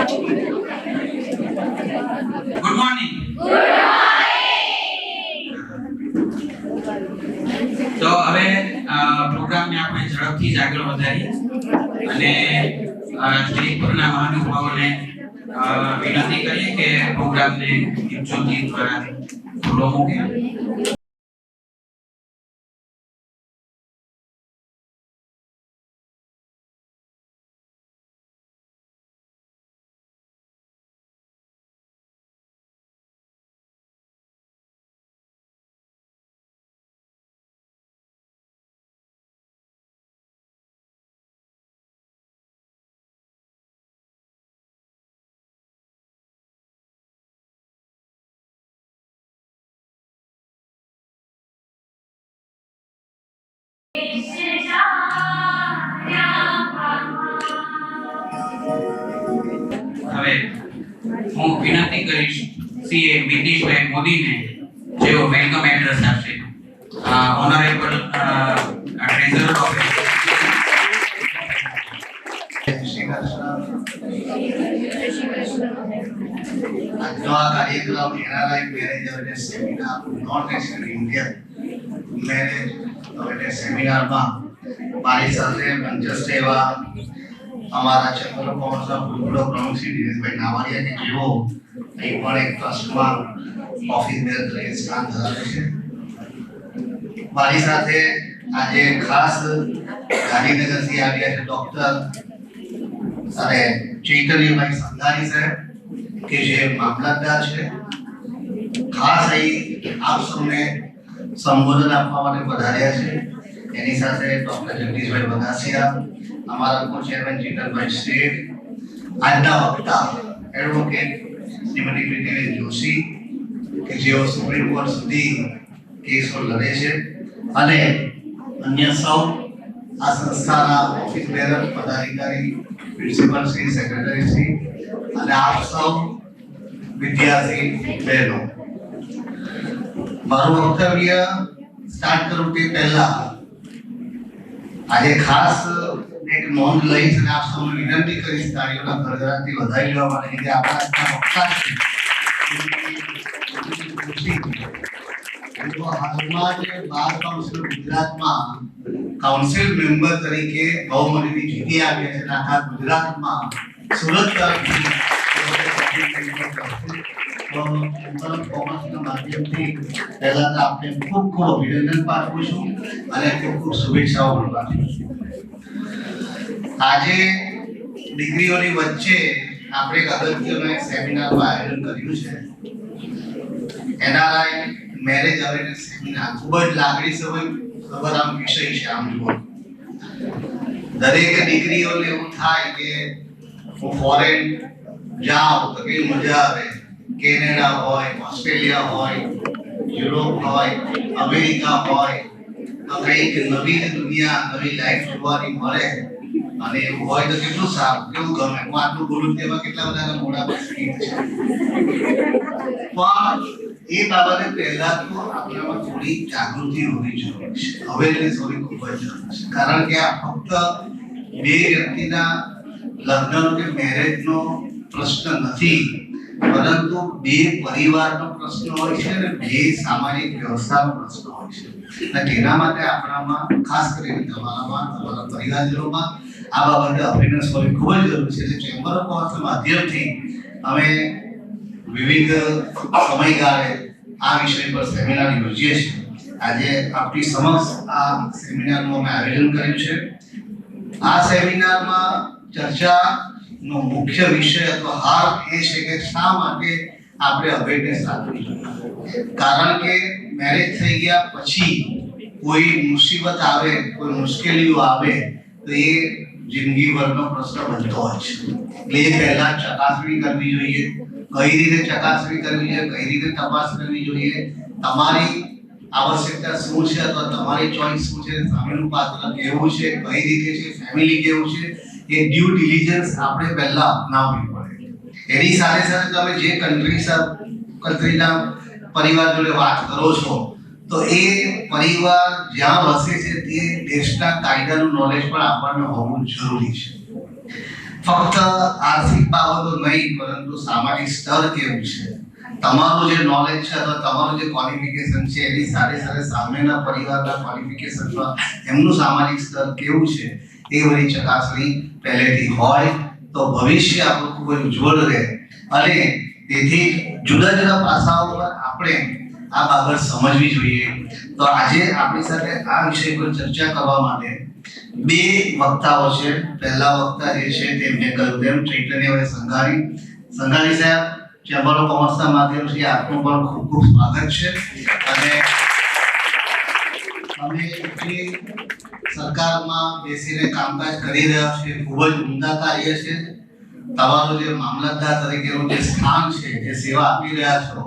Good morning. તો હવે પ્રોગ્રામને આપણે ઝડપથી જ આગળ વધારીએ અને સ્ટેજ પરના મહાનુભાવોને વિનંતી કરીએ કે પ્રોગ્રામને દીપજ્યોતિ દ્વારા ખુલ્લો મૂકે. હવે હું વિનંતી કરીશ સીએ નીતિશભાઈ મોદીને, જેઓ વેલકમ એડ્રેસ આપશે. ઓનરેબલ ટ્રેઝરર ઓફ આજનો આ કાર્યક્રમ NRI marriage awareness seminar north Asian Indian marriage awareness સેમિનારમાં મારી સાથે મંચસ્થ એવા અમારા ચંદ્ર કોમર્સના પૂર્વ પ્રમુખ શ્રી દિનેશભાઈ નાવાડિયા કે જેઓ અહીં પણ એક ટ્રસ્ટમાં ઓફિસ મેનેજર તરીકે સ્થાન ધરાવે છે. મારી સાથે આજે ખાસ ગાંધીનગરથી આવ્યા છે ડોક્ટર અને ચૈતન્યભાઈ સંધાની સાહેબ કે જે મામલતદાર છે. ખાસ અહીં આપ સૌને સંબોધન આપવા માટે પધાર્યા છે. એની સાથે ડોક્ટર જગદીશભાઈ બગાસિયા, અમારા કો ચેરમેન જીતનભાઈ શેઠ, આજના વક્તા એડવોકેટ શ્રીમતી પ્રીતિબેન જોશી કે જેઓ સુપ્રીમ કોર્ટ સુધી કેસો લડે છે, અને અન્ય સૌ આ સંસ્થાના ઓફિસ બેરર, પદાધિકારી, પ્રિન્સિપલ શ્રી, સેક્રેટરી શ્રી અને આપ સૌ વિદ્યાર્થી બહેનો. મારું વક્તવ્ય સ્ટાર્ટ કરું તે પહેલા આજે ખાસ એક નોંધ લઈશ અને આપ સૌને વિનંતી કરીશ તાળીઓના ગડગડાટથી વધાવી લેવા માટે કે આપણા વક્તા છે. હાલમાં જે બાર કાઉન્સિલ ગુજરાતમાં કાઉન્સિલ મેમ્બર તરીકે બહુમતીથી જીતી આવ્યા છે અને આખા ગુજરાતમાં સુરત તરફથી કોમર્સના માધ્યમથી પહેલા તો આપને ખૂબ ખૂબ અભિનંદન પાઠવું છું અને ખૂબ ખૂબ શુભેચ્છાઓ પણ પાઠવું છું. આજે દીકરીઓની વચ્ચે આપણે એક અગત્યનો એક સેમિનારનું આયોજન કર્યું છે. એનઆરઆઈ મેરેજ અવેરનેસ સેમિનાર ખૂબ જ લાગણીસભર આમ વિષય છે. આમ જુઓ, દરેક દીકરીઓને એવું થાય કે હું ફોરેન જાઉં તો કેવી મજા આવે. કેનેડા હોય, ઓસ્ટ્રેલિયા હોય, યુરોપ હોય, અમેરિકા હોય, તો કંઈક નવી દુનિયા, નવી લાઈફ જોવાની મળે અને એવું હોય તો કેટલું સારું, કેવું ગમે. હું આટલું બોલું તેમાં કેટલા બધાના મોઢા પર સ્મિત છે. પણ એ બાબતે પહેલા તો આપણામાં થોડી જાગૃતિ હોવી જરૂરી છે, અવેરનેસ હોવી ખૂબ જ જરૂરી છે. કારણ કે આ ફક્ત બે વ્યક્તિના લગ્નનો કે મેરેજનો પ્રશ્ન નથી, પરંતુ બે પરિવારનો પ્રશ્ન હોય છે અને બે સામાજિક વ્યવસ્થાનો પ્રશ્ન હોય છે. અને તેના માટે આપણામાં, ખાસ કરીને તમારામાં, તમારા પરિવારજનોમાં આ બાબતે અવેરનેસ હોવી ખૂબ જ જરૂરી છે. એટલે ચેમ્બર ઓફ કોમર્સના માધ્યમથી અમે વિવિધ સમયગાળે આ વિષય પર સેમિનાર યોજીએ છીએ. આજે આપણી સમક્ષ આ સેમિનારનું અમે આયોજન કર્યું છે. આ સેમિનારમાં ચર્ચાનો મુખ્ય વિષય અથવા હાર એ છે કે શા માટે આપણે અવેરનેસ રાખવી જોઈએ. કારણ કે મેરેજ થઈ ગયા પછી કોઈ મુસીબત આવે, કોઈ મુશ્કેલીઓ આવે તો એ જિંદગીભરનો પ્રશ્ન બનતો હોય છે. એટલે એ પહેલા ચકાસણી કરવી જોઈએ. કઈ રીતે ચકાસણી કરવી જોઈએ, કઈ રીતે તપાસ કરવી જોઈએ, તમારી આવશ્યકતા શું છે અથવા તમારી ચોઈસ શું છે, સામેનું પાત્ર કેવું છે, કઈ રીતે છે, ફેમિલી કેવું છે, એ ડ્યુ ડિલિજન્સ આપણે પહેલા અપનાવવી પડે. એની સાથે સાથે તમે જે કન્ટ્રીના પરિવાર જોડે વાત કરો છો તો એ પરિવાર જ્યાં વસે છે તે દેશના કાયદાનું નોલેજ પણ આપણને હોવું જરૂરી છે. ફક્ત આર્થિક બાબતો નહીં પરંતુ સામાજિક સ્તર કેવું છે, તમારું જે નોલેજ છે અથવા તમારું જે ક્વોલિફિકેશન છે એની સાથે સાથે સામેના પરિવારના ક્વોલિફિકેશનમાં એમનું સામાજિક સ્તર કેવું છે એ બધી ચકાસણી પહેલેથી હોય તો ભવિષ્ય આપણું ખૂબ જ ઉજ્જવળ રહે. અને તેથી જુદા જુદા પાસાઓ પર આપણે આ બાબત સમજવી જોઈએ. તો આજે આપણી સાથે આ વિષય પર ચર્ચા કરવા માટે બે વક્તાઓ છે. પહેલા વક્તા જે છે તે મેં કહ્યું તેમ ચૈતન્યભાઈ સંઘાણી સાહેબ, ચેમ્બર ઓફ કોમર્સના માધ્યમથી આપનું પણ ખૂબ ખૂબ સ્વાગત છે. અને અમે જે સરકારમાં બેસીને કામકાજ કરી રહ્યા છીએ ખૂબ જ ઉમદા કાર્ય છે. તમારું જે મામલતદાર તરીકેનું જે સ્થાન છે, જે સેવા આપી રહ્યા છો,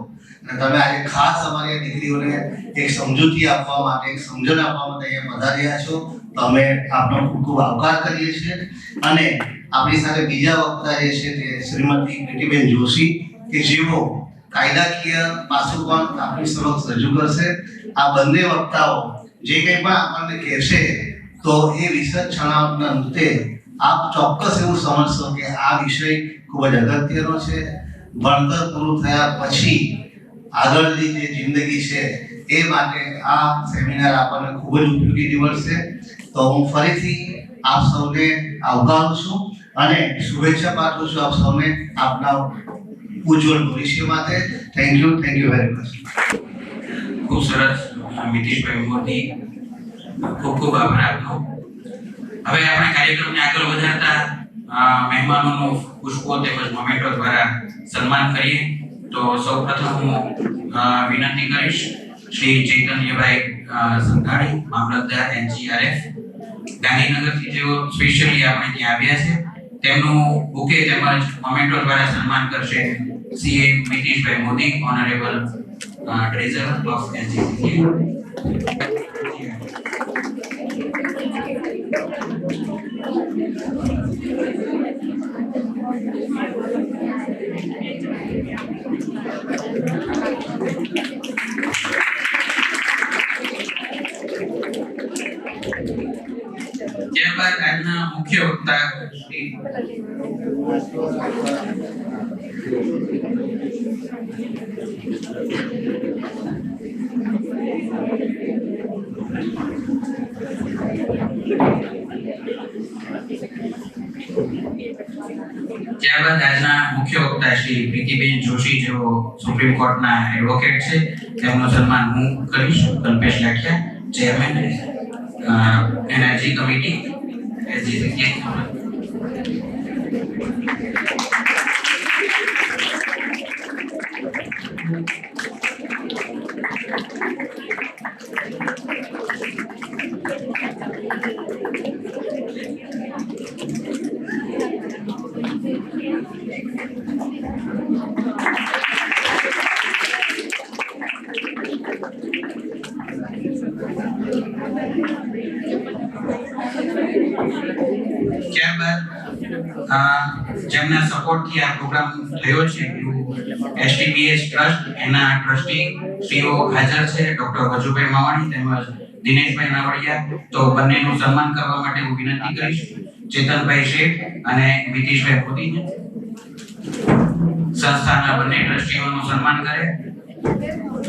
અને તમે આજે ખાસ અમારી દીકરીઓને એક સમજૂતી આપવા માટે, એક સમજણ આપવા માટે અહીંયા પધાર્યા છો, તો અમે આપનો ખૂબ ખૂબ આભાર કરીએ છીએ. અને આપણી સાથે બીજા વક્તા જે છે તે શ્રીમતી પ્રીતિબેન જોશી કે જેઓ કાયદાકીય પાસું પણ આપણી સમક્ષ રજૂ કરશે. આ બંને વક્તાઓ જે કંઈ પણ આપણને કહેશે તો એ વિચક્ષણાના અંતે આપ ચોક્કસ એવું સમજશો કે આ વિષય ખૂબ જ અગત્યનો છે. ભણતર પૂરું થયા પછી આગળની જે જિંદગી છે એ માટે આ સેમિનાર આપણને ખૂબ જ ઉપયોગી નીવડશે. તો હું ફરીથી આપ સૌને આવકારું છું અને શુભેચ્છા પાઠવું છું આપ સૌને આપના ઉજ્જવળ ભવિષ્ય માટે. Thank you very much. ખૂબ સરસ મિતેશભાઈ મોદી, ખૂબ ખૂબ આભાર આપનો. હવે આપણે કાર્યક્રમને આગળ વધારતા મહેમાનોનું પુષ્પો તેમજ મોમેન્ટો દ્વારા સન્માન કરીએ. તો સૌપ્રથમ હું વિનંતી કરીશ શ્રી ચૈતન્યભાઈ સંઘાણી, મામલતદાર NGRF ગાંધીનગરથી, જેઓ સ્પેશિયલી આપણે ત્યાં આવ્યા છે. તેમનું બુકે તેમજ મોમેન્ટો દ્વારા સન્માન કરશે CA મિતેશભાઈ Modi, honourable treasurer of NGRF. ત્યારબાદ આજના મુખ્ય વક્તા શ્રી પ્રીતિબેન જોશી, જેઓ સુપ્રીમ કોર્ટના એડવોકેટ છે, તેમનું સન્માન હું કરીશ. Kalpesh Lathiya, chairman energy committee. જેમના સપોર્ટથી આ પ્રોગ્રામ થયો છે, STBS ટ્રસ્ટ, એના ટ્રસ્ટી શ્રીઓ હાજર છે, ડોક્ટર વજુભાઈ માવાણી તેમજ દિનેશભાઈ નાવડિયા. તો બંનેનું સન્માન કરવા માટે હું વિનંતી કરીશ ચેતનભાઈ શેઠ અને મિતેશભાઈ મોદીને. સંસ્થાના બંને ટ્રસ્ટીઓનું સન્માન કરે.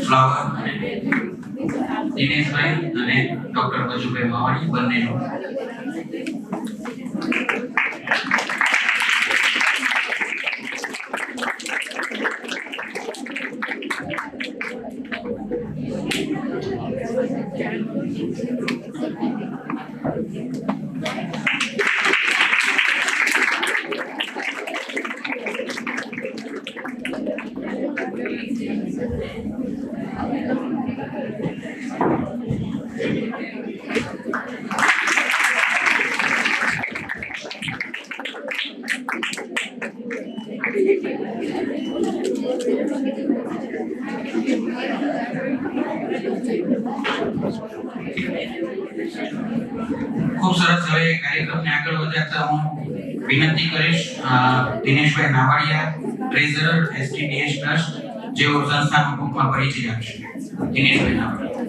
ફ્લાવર અને દિનેશભાઈ અને ડોક્ટર વજુભાઈ માવાણી બંનેનું. ખૂબ સરસ. હવે કાર્યક્રમને આગળ વધારતા હું વિનંતી કરીશ દિનેશભાઈ નાવાડિયા, ટ્રેઝરર STBS ટ્રસ્ટ, જેઓ સંસ્થાનો ટૂંકમાં પરિચય આપશે. દિનેશભાઈ નાવાડિયા.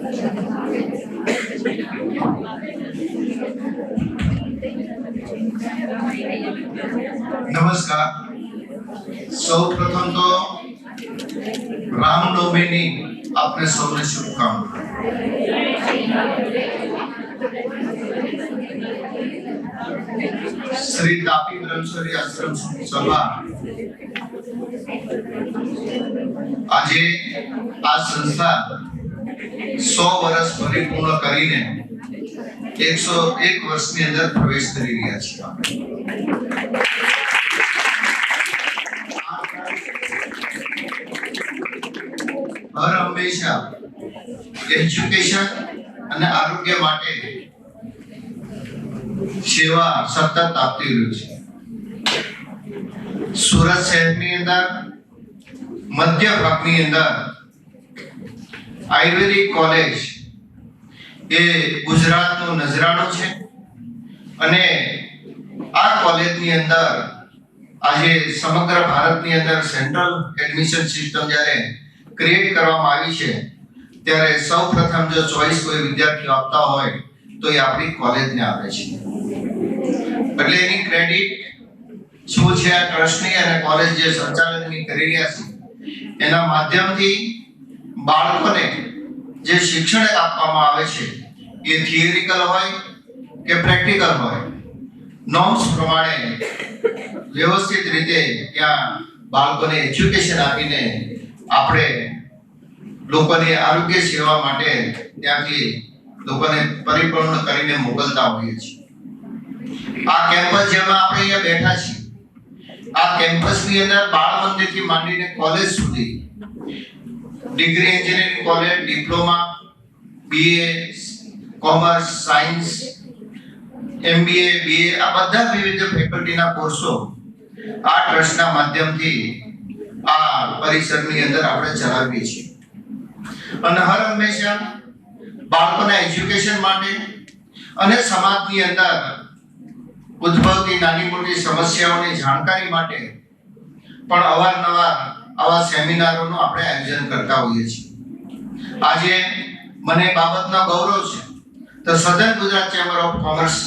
નમસ્કાર. સૌ પ્રથમ તો રામનવમીની આપને સૌને શુભકામનાઓ. શ્રી તાપી બ્રહ્મચર્ય આશ્રમ સભા આજે આ સંસ્થા 100 વર્ષ પરિપૂર્ણ કરીને 101 વર્ષની અંદર પ્રવેશ કરી રહ્યા છે. હર હંમેશા એજ્યુકેશન અને આરોગ્ય માટે સેવા સતત આપતી રહ્યું છે. સુરત શહેરની અંદર મધ્ય ભાગની અંદર આયુર્વેદિક કોલેજ એ ગુજરાતનું નજરાણું છે અને આ કોલેજની અંદર આજે સમગ્ર ભારતની અંદર સેન્ટ્રલ એડમિશન સિસ્ટમ જ્યારે ક્રિએટ કરવામાં આવી છે ત્યારે સૌપ્રથમ જો ચોઈસ કોઈ વિદ્યાર્થીઓ આપતા હોય તો એ આપણી કોલેજને આપે છે. એટલે એની ક્રેડિટ શું છે આ ટ્રસ્ટની અને કોલેજ જે સંચાલનની કરી રહ્યા છે એના માધ્યમથી બાળકોને જે શિક્ષણ આપવામાં આવે છે એ થિયરિકલ હોય કે પ્રેક્ટિકલ હોય નોર્મ્સ પ્રમાણે વ્યવસ્થિત રીતે ત્યાં બાળકોને એજ્યુકેશન આપીને આપણે લોકોની આરોગ્ય સેવા માટે ત્યાંથી લોકોને પરિપૂર્ણ કરીને મોકલતા હોઈએ છીએ. આ કેમ્પસ જેમાં આપણે અહીંયા બેઠા છીએ આ કેમ્પસની અંદર બાળ મંદિરથી માંડીને કોલેજ સુધી degree engineering college, diploma, BA, commerce, science, MBA, BA આ બધા વિવિધ ફેકલ્ટીના કોર્સો આ ટ્રસ્ટના માધ્યમથી આ પરિસરની અંદર આપણે ચલાવીએ છીએ. અને હર હંમેશા બાળકોના એજ્યુકેશન માટે અને સમાજની અંદર ઉદ્ભવતી નાની મોટી સમસ્યાઓની જાણકારી માટે પણ અવારનવાર આવા સેમિનારોનું આપણે આયોજન કરતા હોઈએ છીએ. આજે મને બાબતનો ગૌરવ છે તો સધન ગુજરાત ચેમ્બર ઓફ કોમર્સ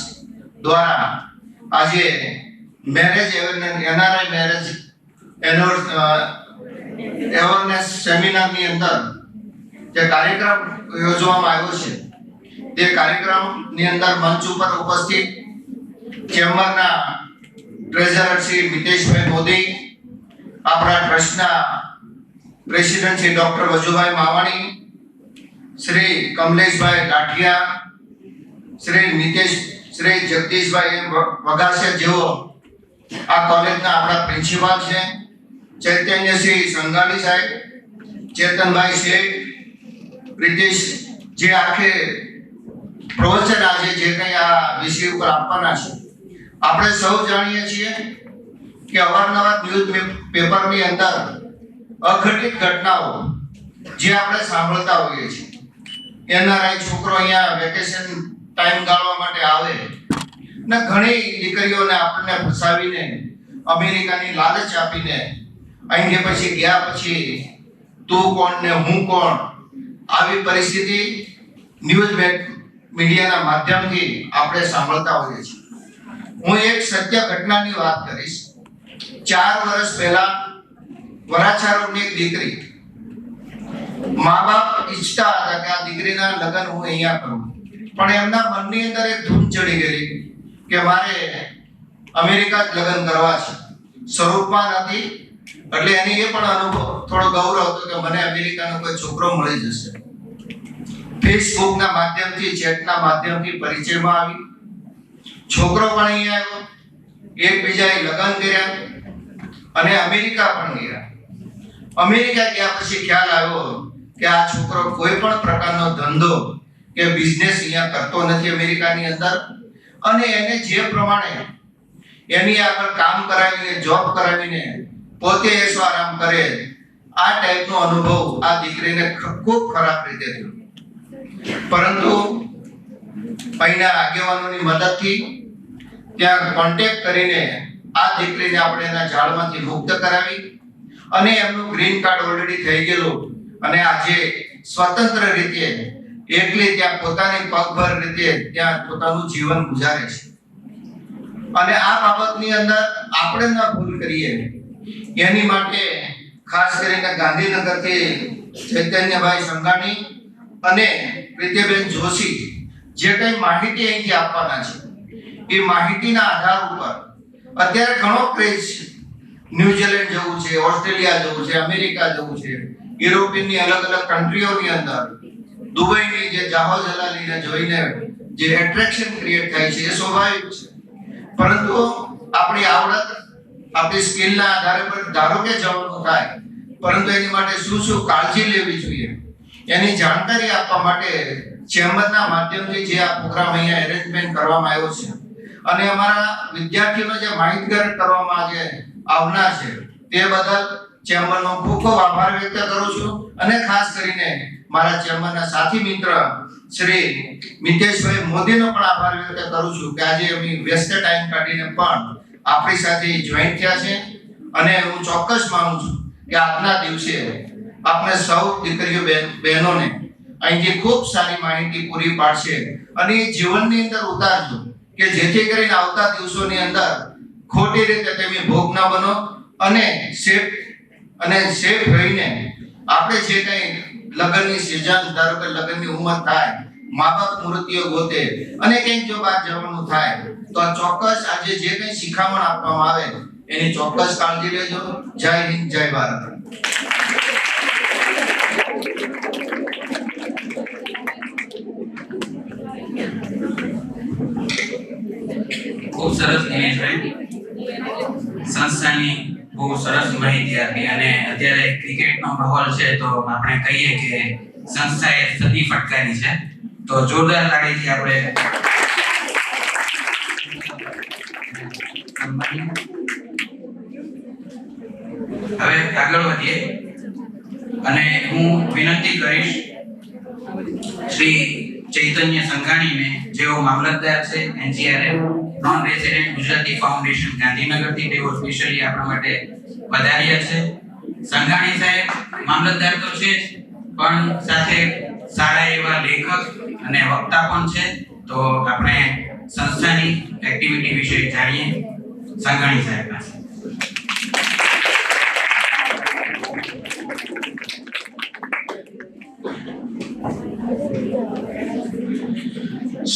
દ્વારા આજે મેરેજ એનઆરઆઈ મેરેજ અવેરનેસ સેમિનારની અંદર જે કાર્યક્રમ યોજવામાં આવ્યો છે તે કાર્યક્રમની અંદર મંચ ઉપર ઉપસ્થિત ચેમ્બરના ટ્રેઝરર શ્રી મિતેશભાઈ મોદી, આપણા ટ્રસ્ટના પ્રેસિડેન્ટ શ્રી ડોક્ટર વજુભાઈ માવાણી, શ્રી કમલેશભાઈ લાઠિયા, શ્રી જગદીશભાઈ વઘાસિયા જેઓ આ કોલેજના આપણા પ્રિન્સિપાલ છે, ચૈતન્યશ્રી સંઘાણી સાહેબ, ચેતનભાઈ શેઠ, પ્રિતેશ જે આખે પ્રવચન આજે જે કંઈ આ વિષય ઉપર આપવાના છે આપણે સૌ જાણીએ છીએ કે અવારનવાર ન્યૂઝ પેપરની અંદર અઘટિત ઘટનાઓ જે આપણે સાંભળતા હોઈએ છીએ. એનઆરઆઈ છોકરો અહીંયા વેકેશન ટાઈમ ગાળવા માટે આવે ને ઘણી દીકરીઓને આપણને ફસાવીને અમેરિકાની લાલચ આપીને અહીં પછી ગયા પછી તું કોણ ને હું કોણ આવી પરિસ્થિતિ ન્યૂઝ મીડિયાના માધ્યમથી આપણે સાંભળતા હોઈએ છીએ. હું એક સત્ય ઘટનાની વાત કરીશ. 4 વર્ષ પહેલા વરાછા રોડની એક દીકરી, મા બાપ ઈચ્છતા હતા કે આ દીકરીના લગ્ન હું અહીંયા કરું, પણ એમના મનની અંદર એક ધૂમ ચડી ગઈ કે મારે અમેરિકા જ લગ્ન કરવા છે. સ્વરૂપમાં નથી એટલે એની એ પણ અનુભવ થોડો ગૌરવ હતો કે મને અમેરિકાનો કોઈ છોકરો મળી જશે. ફેસબુકના માધ્યમથી, ચેટના માધ્યમથી પરિચયમાં આવી. છોકરો પણ અહીંયા આવ્યો, એકબીજાએ લગ્ન કર્યા અને અમેરિકા પણ ગયા. અમેરિકા ગયા પછી ખ્યાલ આવ્યો કે આ છોકરો કોઈ પણ પ્રકારનો ધંધો કે બિઝનેસ અહીંયા કરતો નથી અમેરિકાની અંદર, અને એને જે પ્રમાણે એની આગળ કામ કરાવીને જોબ કરાવીને પોતે એસો આરામ કરે આ ટાઈપનો અનુભવ આ દીકરીને ખૂબ ખરાબ રીતે થયો. પરંતુ અહીંના આગેવાનોની મદદથી ત્યાં કોન્ટેક્ટ કરીને આ દીકરીને આપણે એના જાળમાંથી મુક્ત કરાવી અને એમનું ગ્રીન કાર્ડ ઓલરેડી થઈ ગયેલું અને આજે સ્વતંત્ર રીતે એકલી ત્યાં પોતાની પગભર રીતે ત્યાં પોતાનું જીવન ગુજારે છે. અને આ બાબતની અંદર આપણે ન ભૂલ કરીએ એની માટે ખાસ કરીને ગાંધીનગરથી ચૈતન્યભાઈ સંઘાણી અને પ્રીતિબેન જોશી જે કંઈ માહિતી અહીંથી આપવાના છે એ માહિતીના આધાર ઉપર અત્યારે ઘણો ક્રેઝ છે. ન્યુઝીલેન્ડ જવું છે, ઓસ્ટ્રેલિયા જવું છે, અમેરિકા જવું છે, યુરોપિયનની અલગ અલગ કન્ટ્રીઓની અંદર દુબઈની જે જાહો જલાલીને જોઈને જે એટ્રેક્શન ક્રિએટ થાય છે એ સ્વાભાવિક છે. પરંતુ આપણી આવડત, આપણી સ્કિલના આધારે પર ધારો કે જવાનું થાય, પરંતુ એની માટે શું શું કાળજી લેવી જોઈએ એની જાણકારી આપવા માટે ચેમ્બરના માધ્યમથી જે આ પ્રોગ્રામ અહીંયા એરેન્જમેન્ટ કરવામાં આવ્યો છે અને અમારા વિદ્યાર્થીઓને જે માહિતગાર કરવામાં આજે આવનાર છે તે બદલ ચેમ્બરનો ખૂબ ખૂબ આભાર વ્યક્ત કરું છું. અને ખાસ કરીને મારા ચેમ્બરના સાથી મિત્ર શ્રી મિતેશભાઈ મોદીનો પણ આભાર વ્યક્ત કરું છું કે આજે એમની વ્યસ્ત ટાઈમ કાઢીને પણ આપણી સાથે જોઈન થયા છે. અને હું ચોક્કસ માનું છું કે આજના દિવસે આપણે સૌ દીકરીઓ બહેનોને અહીંથી ખૂબ સારી માહિતી પૂરી પાડશે અને એ જીવનની અંદર ઉતારજો કે જેથી કરીને આવતા દિવસોની અંદર ખોટી રીતે તમે ભોગ ન બનો અને સેફ રહીને આપણે જે કંઈ લગ્નની સિઝન, ધારો કે લગ્નની ઉંમર થાય, મા બાપ મૂર્તિઓ ગોતે અને કંઈક જો બહાર જવાનું થાય તો ચોક્કસ આજે જે કંઈ શિખામણ આપવામાં આવે એની ચોક્કસ કાળજી લેજો. જય હિન્દ, જય ભારત. ખૂબ સરસ દિનેશભાઈ, સંસ્થાની બહુ સરસ માહિતી આપી. અને અત્યારે ક્રિકેટનો માહોલ છે તો આપણે કહીએ કે સંસ્થાએ સદી ફટકારી છે, તો જોરદાર તાળીથી આપણે હવે આગળ વધીએ. અને હું વિનંતી કરીશ શ્રી ચૈતન્ય સંઘાણીને, જેઓ મામલતદાર છે NGRM non resident Gujarati foundation ગાંધીનગરથી, તેઓ સ્પેશિયલી આપણા માટે પધાર્યા છે. સંઘાણી સાહેબ મામલતદાર તો છે જ, પણ સાથે સારા એવા લેખક અને વક્તા પણ છે. તો આપણે સંસ્થાની એક્ટિવિટી વિશે જાણીએ સંઘાણી સાહેબ પાસે.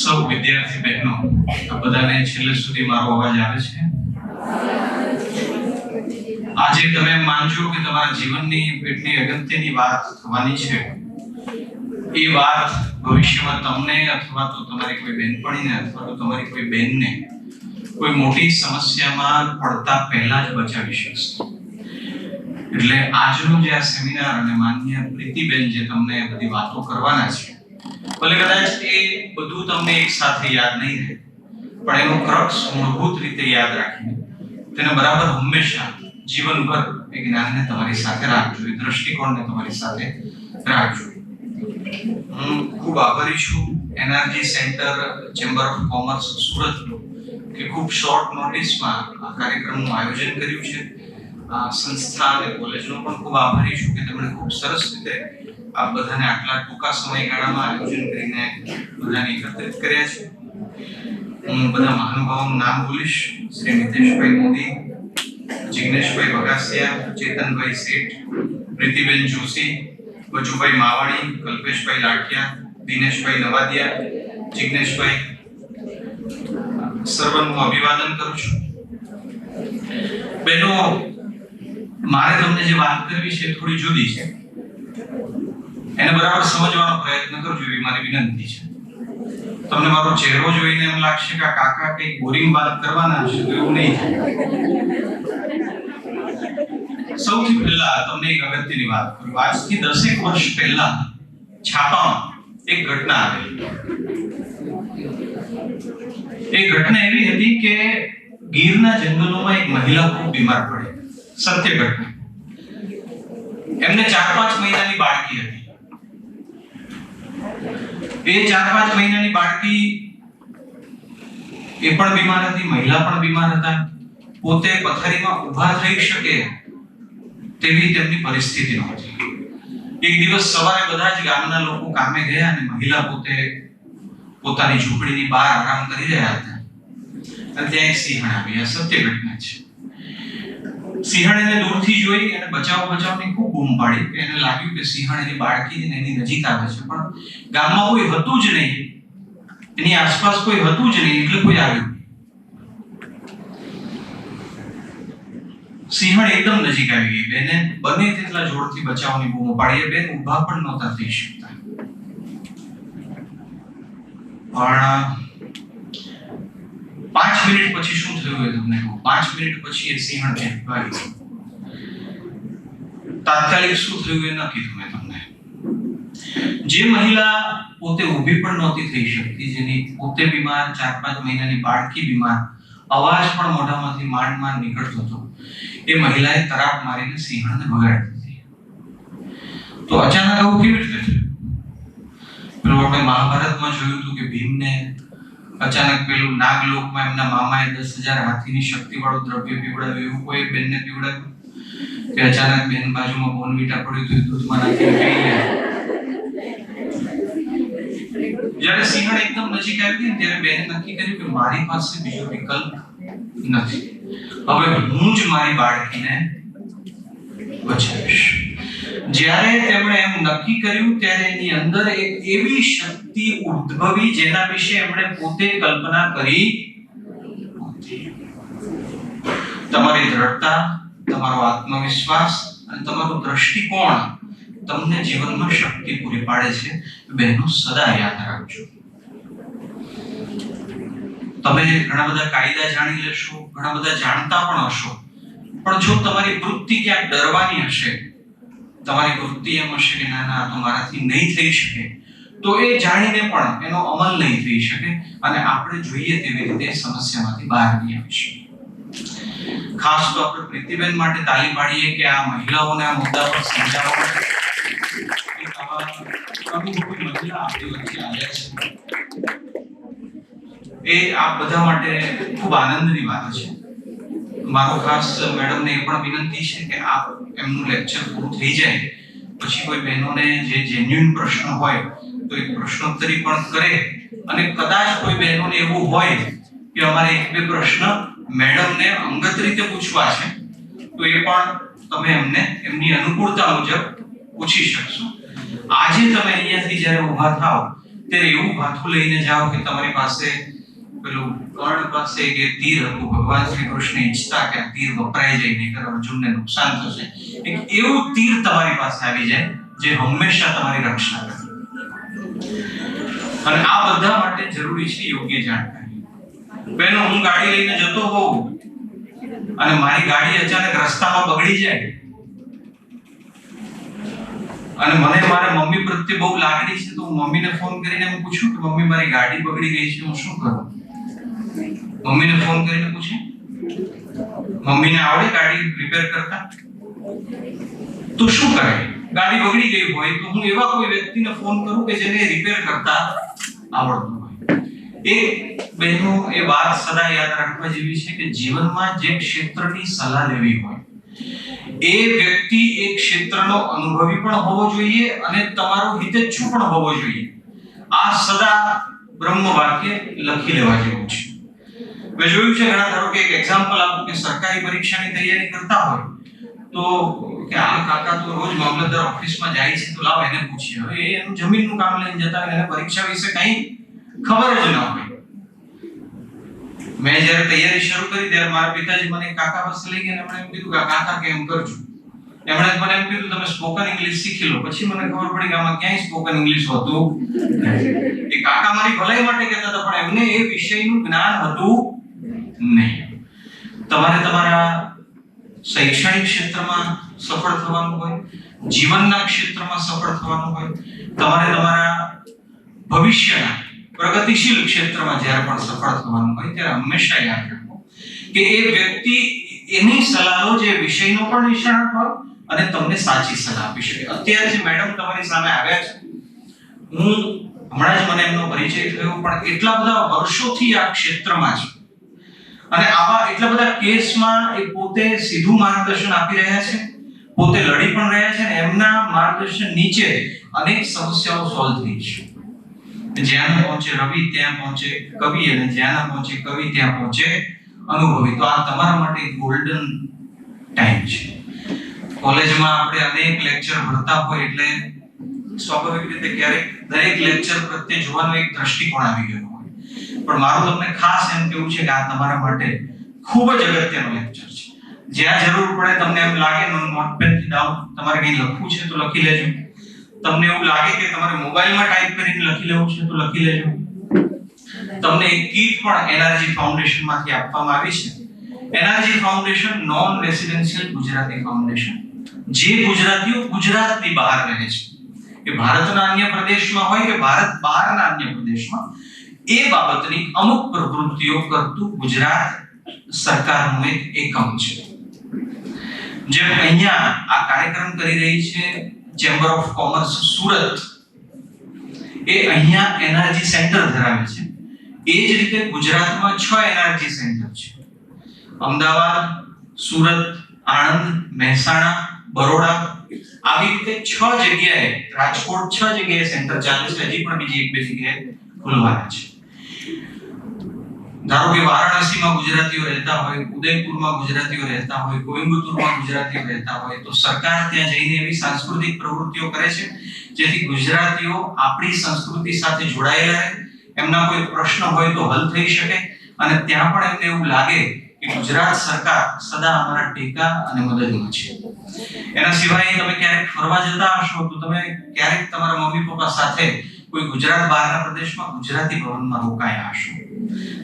સૌ વિદ્યાર્થી બહેનો, આ બધાને છેલ્લે સુધી મારો અવાજ આવે છે? આજે તમે માનજો કે તમારા જીવનની એટલી અગત્યની વાત થવાની છે. એ વાત ભવિષ્યમાં તમને અથવા તો તમારી કોઈ બહેનપણીને અથવા તો તમારી કોઈ બહેનને કોઈ મોટી સમસ્યામાં પડતા પહેલા જ બચાવી શકશે. એટલે આજનો જે આ સેમિનાર અને માનનીય પ્રીતિબેન જે તમને બધી વાતો કરવાના છે, ભલે કદાચ એ બધું તમને એક સાથે યાદ નહીં રહે, પણ એનો ક્રક્સ મૂળભૂત રીતે યાદ રાખીને તેને બરાબર હંમેશા જીવનભર એ જ્ઞાનને તમારી સાથે રાખજો, એ દ્રષ્ટિકોણને તમારી સાથે રાખજો. હું ખૂબ આભારી છું NRG centre chamber of commerce સુરતનો કે ખૂબ શોર્ટ નોટિસમાં આ કાર્યક્રમનું આયોજન કર્યું છે. સંસ્થા અને કોલેજનો પણ ખૂબ આભારી છું કે તેમણે ખૂબ સરસ રીતે આ બધાને આટલા ટૂંકા સમયગાળામાં આયોજન કરીને બધાને એકત્રિત કર્યા છે. હું બધા મહાનુભાવોનું નામ બોલીશ: શ્રી મિતેશભાઈ મોદી, જિગ્નેશભાઈ બગાસિયા, ચેતનભાઈ શેઠ, પ્રીતિબેન જોશી, બચુભાઈ માવાણી, કલ્પેશભાઈ લાઠિયા, દિનેશભાઈ નવાદિયા, જિગ્નેશભાઈ, સર્વનું અભિવાદન કરું છું. બહેનો, મારે તમને જે વાત કરવી છે થોડી જુદી છે, એને બરાબર સમજવાનો પ્રયત્ન કરજો એવી મારી વિનંતી છે. તમને મારો ચહેરો જોઈને એમ લાગશે કે આ કાકા કઈ બોરિંગ વાત કરવાના છે, તો એવું નહીં થાય. સૌથી પહેલા તમને એક અગત્યની વાત કરું. આજથી 10 વર્ષ પહેલા છાપામાં એક ઘટના આવેલી. એ ઘટના એવી હતી કે ગીરના જંગલોમાં એક મહિલા ખૂબ બીમાર પડી. સત્ય ઘટના. એમને 4-5 મહિનાની બાળકી હતી. એ 4-5 મહિનાની બાળકી એ પણ બીમાર હતી, મહિલા પણ બીમાર હતા. પોતે પથારીમાં ઊભા થઈ શકે તેવી તેમની પરિસ્થિતિ નહોતી. એક દિવસ સવારે બધા જ ગામના લોકો કામે ગયા અને મહિલા પોતે પોતાની ઝૂંપડીની બહાર આરામ કરી રહ્યા હતા. અને ત્યાં એક સિંહણ આવી. આ સત્ય ઘટના છે. સિંહણ એને દૂરથી જોઈ અને બચાવની ખૂબ બૂમ પાડી કે એને લાગ્યું કે સિંહણ એની બાળકીને એની નજીક આવે છે, પણ ગામમાં કોઈ હતું જ નહીં, એની આસપાસ કોઈ હતું જ નહીં, એટલે કોઈ આવ્યું. સિંહણ એકદમ નજીક આવી ગઈ. બેને બને તેટલા જોરથી બચાવની બૂમો પાડી. બેન ઊભા પણ નહોતા થઈ શકતા. પણ 5 મિનિટ પછી શું થયું એ તમને કહું. 5 મિનિટ પછી એ સિંહણ ત્યાં ભાગી ગયું. તાત્કાલિક શું થયું એ ન કીધું મેં તમને. જે મહિલા પોતે ઊભી પણ નહોતી થઈ શકતી, જેની પોતે બીમાર, 4-5 મહિનાની બાળકી બીમાર, અવાજ પણ મોઢામાંથી માંડ નીકળતો હતો, એ મહિલાએ તરાપ મારીને સિંહણને ભગાડી દીધી. તો અચાનક આવું કેવી રીતે થયું? પેલું આપણે મહાભારતમાં જોયું હતું કે ભીમને અચાનક પેલું નાગલોકમાં એમના મામાએ 10,000 હાથીની શક્તિવાળું દ્રવ્ય પીવડાવ્યું. એવું કોઈ બેનને પીવડાવ્યું કે અચાનક બેન બાજુમાં બોર્નવિટા પડ્યું હતું, દૂધમાં નાખીને પી લે? જ્યારે સિંહણ એકદમ નજીક આવી ત્યારે બેને નક્કી કર્યું કે મારી પાસે બીજો વિકલ્પ નથી. હવે હું જ મારી બાળકીને બચાવીશ. જ્યારે તેમણે એમ નક્કી કર્યું ત્યારે એની અંદર એક એવી શક્તિ ઉદ્ભવી જેના વિશે એમણે પોતે કલ્પના કરી નહોતી. તમારી દ્રઢતા, તમારો આત્મવિશ્વાસ અને તમારો દ્રષ્ટિકોણ તમને જીવનમાં શક્તિ પૂરી પાડે છે. બહેનો, સદા યાદ રાખજો. તમે ઘણા બધા કાયદા જાણી લેશો, ઘણા બધા જાણતા પણ હશો, પણ જો તમારી વૃત્તિ ક્યાંક ડરવાની હશે, તમારી વૃત્તિ એમ હશે કે ના ના, તો મારાથી નહીં થઈ શકે, તો એ જાણીને પણ એનો અમલ નહીં થઈ શકે અને આપણે જોઈએ તેવી રીતે સમસ્યામાંથી બહાર નહીં આવી શકીએ. ખાસ તો આપણે પ્રીતિબેન માટે તાલી પાડીએ કે આ મહિલાઓને આ મુદ્દા પર સમજાવવા માટે અનુભવી મહિલા આપણી વચ્ચે આવ્યા છે. એ આપ બધા માટે ખૂબ આનંદની વાત છે. મારો ખાસ મેડમને એ પણ વિનંતી છે કે આપ એમનું લેક્ચર પૂરું થઈ જાય પછી કોઈ બહેનોને જે જેન્યુઇન પ્રશ્ન હોય તો એક પ્રશ્નોત્તરી પણ કરે, અને કદાચ કોઈ બહેનોને એવું હોય કે અમારે 1-2 પ્રશ્ન મેડમને અંગત રીતે પૂછવા છે, તો એ પણ તમે એમને એમની અનુકૂળતા મુજબ પૂછી શકશો. આજે તમે અહીંયાથી જ્યારે ઊભા થાવ ત્યારે એવું ભાથું લઈને જાઓ કે તમારી પાસે પેલું કર્ણ પાસે કે તીર હતું. ભગવાન શ્રી કૃષ્ણ ઈચ્છતા કે તીર વપરાઈ જાય નહીં તો અર્જુનને નુકસાન થશે. એક એવું તીર તમારી પાસે આવી જાય જે હંમેશા તમારી રક્ષા કરે. અને આ બધા માટે જરૂરી છે યોગ્ય જાણકારી. બેનો, હું ગાડી લઈને જતો હોઉં અને મારી ગાડી અચાનક રસ્તામાં બગડી જાય અને મને મારા મમ્મી પ્રત્યે બહુ લાગણી છે, તો હું મમ્મીને ફોન કરીને હું પૂછું કે મમ્મી મારી ગાડી બગડી ગઈ છે, હું શું કરું? મમ્મીને ફોન કરીને પૂછે? મમ્મીને આવડે ગાડી રિપેર કરતા? તો શું કરે? ગાડી બગડી ગઈ હોય તો હું એવા કોઈ વ્યક્તિને ફોન કરું કે જેને રિપેર કરતા આવડતું હોય. એ બહેનો, એ વાત સદા યાદ રાખવા જેવી છે કે જીવનમાં જે ક્ષેત્રની સલાહ લેવી હોય એ વ્યક્તિ એ ક્ષેત્રનો અનુભવી પણ હોવો જોઈએ અને તમારો હિતેચ્છુ પણ હોવો જોઈએ. આ સદા બ્રહ્મ વાક્ય લખી લેવા જેવું છે. મેં જોયું છે ઘણા, ધારો કે એક એક્ઝામ્પલ આપું કે સરકારી પરીક્ષાની તૈયારી કરતા હોય તો કે આ કાકા તો રોજ મામલતદાર ઓફિસમાં જાય છે, તો લાવ એને પૂછીએ. હવે એનું જમીનનું કામ લઈને જતા હોય, એને પરીક્ષા વિશે કંઈ ખબર જ ન હોય. મેં જ્યારે તૈયારી શરૂ કરી ત્યારે મારા પિતાજી મને કાકા પાસે લઈ ગયા, એમણે એમ કીધું કે કાકા કેમ કરજો. એમણે મને એમ કીધું તમે સ્પોકન ઇંગ્લિશ શીખી લો. પછી મને ખબર પડી કે આમાં ક્યાંય સ્પોકન ઇંગ્લિશ હોતું. એ કાકા મારી ભલાઈ માટે કહેતા હતા, પણ એમને એ વિષયનું જ્ઞાન હતું નહીં. તમારે તમારા શૈક્ષણિક ક્ષેત્રમાં સફળ થવાનું હોય, જીવનના ક્ષેત્રમાં સફળ થવાનું હોય, તમારે તમારા ભવિષ્યના પ્રગતિશીલ ક્ષેત્રમાં જ્યારે પણ સફળ થવાનું હોય ત્યારે હંમેશા યાદ રાખો કે એ વ્યક્તિ એની સલાહો જે વિષયનો પણ નિષ્ણાત હોય અને તમને સાચી સલાહ આપી શકે. અત્યારે જે મેડમ તમારી સામે આવ્યા છે, હું હમણાં જ મને એમનો પરિચય થયો, પણ એટલા બધા વર્ષોથી આ ક્ષેત્રમાં છે અને આવા એટલા બધા કેસમાં એ પોતે સીધું માર્ગદર્શન આપી રહ્યા છે, પોતે લડી પણ રહ્યા છે અને એમના માર્ગદર્શન નીચે અનેક સમસ્યાઓ સોલ્વ થઈ છે. જ્યાં ન પહોંચે રવિ ત્યાં પહોંચે કવિ, અને જ્યાં ન પહોંચે કવિ ત્યાં પહોંચે અનુભવી. તો આ તમારા માટે ગોલ્ડન ટાઈમ છે. કોલેજમાં આપણે અનેક લેક્ચર ભરતા હોય એટલે સ્વાભાવિક રીતે ક્યારેક દરેક લેક્ચર પ્રત્યે જોવાનો એક દ્રષ્ટિકોણ આવી ગયો હોય, પણ મારું તમને ખાસ એમ કેવું છે કે આ તમારા માટે ખૂબ જ અગત્યનો લેક્ચર છે. જ્યાં જરૂર પડે તમને એમ લાગે નોટપેન થી ડાઉન તમારે કંઈ લખવું છે તો લખી લેજો. તમને એવું લાગે કે તમારે મોબાઈલમાં ટાઈપ કરીને લખી લેવું છે તો લખી લેજો. તમને એક કીટ પણ એનર્જી ફાઉન્ડેશન માંથી આપવામાં આવી છે. Energy foundation non residential Gujarati foundation, જે ગુજરાતીઓ ગુજરાતની બહાર રહે છે, એ ભારતના અન્ય પ્રદેશમાં હોય કે ભારત બહારના અન્ય પ્રદેશમાં, એ બાબતની અમુક પ્રવૃત્તિઓ કરતું ગુજરાત સરકારનું એક એકમ છે. જે અહીંયા આ કાર્યક્રમ કરી રહી છે ચેમ્બર ઓફ કોમર્સ સુરત, એ અહીંયા એનર્જી સેન્ટર ધરાવે છે. એ જ રીતે ગુજરાતમાં 6 એનર્જી સેન્ટર છે. અમદાવાદ, સુરત, આણંદ, મહેસાણા, બરોડા, આવી રીતે 6 જગ્યાએ, રાજકોટ 6 જગ્યાએ સેન્ટર ચાલે છે. હજી પણ બીજી 1-2 જગ્યાએ ખુલવાના છે. ધારો કે વારાણસીમાં ગુજરાતીઓ રહેતા હોય, ઉદયપુરમાં ગુજરાતીઓ રહેતા હોય, કોઈમ્બતુરમાં ગુજરાતીઓ રહેતા હોય, તો સરકાર ત્યાં જઈને એવી સાંસ્કૃતિક પ્રવૃત્તિઓ કરે છે જેથી ગુજરાતીઓ આપણી સંસ્કૃતિ સાથે જોડાયેલા રહે, એમના કોઈ પ્રશ્ન હોય તો હલ થઈ શકે, અને ત્યાં પણ એમને એવું લાગે કે ગુજરાત સરકાર સદા અમારા ટેકા અને મદદમાં છે. એના સિવાય તમે ક્યારેક ફરવા જતા હશો તો તમે ક્યારેક તમારા મમ્મી પપ્પા સાથે કોઈ ગુજરાત બહારના પ્રદેશમાં ગુજરાતી ભવનમાં રોકાયા હશો.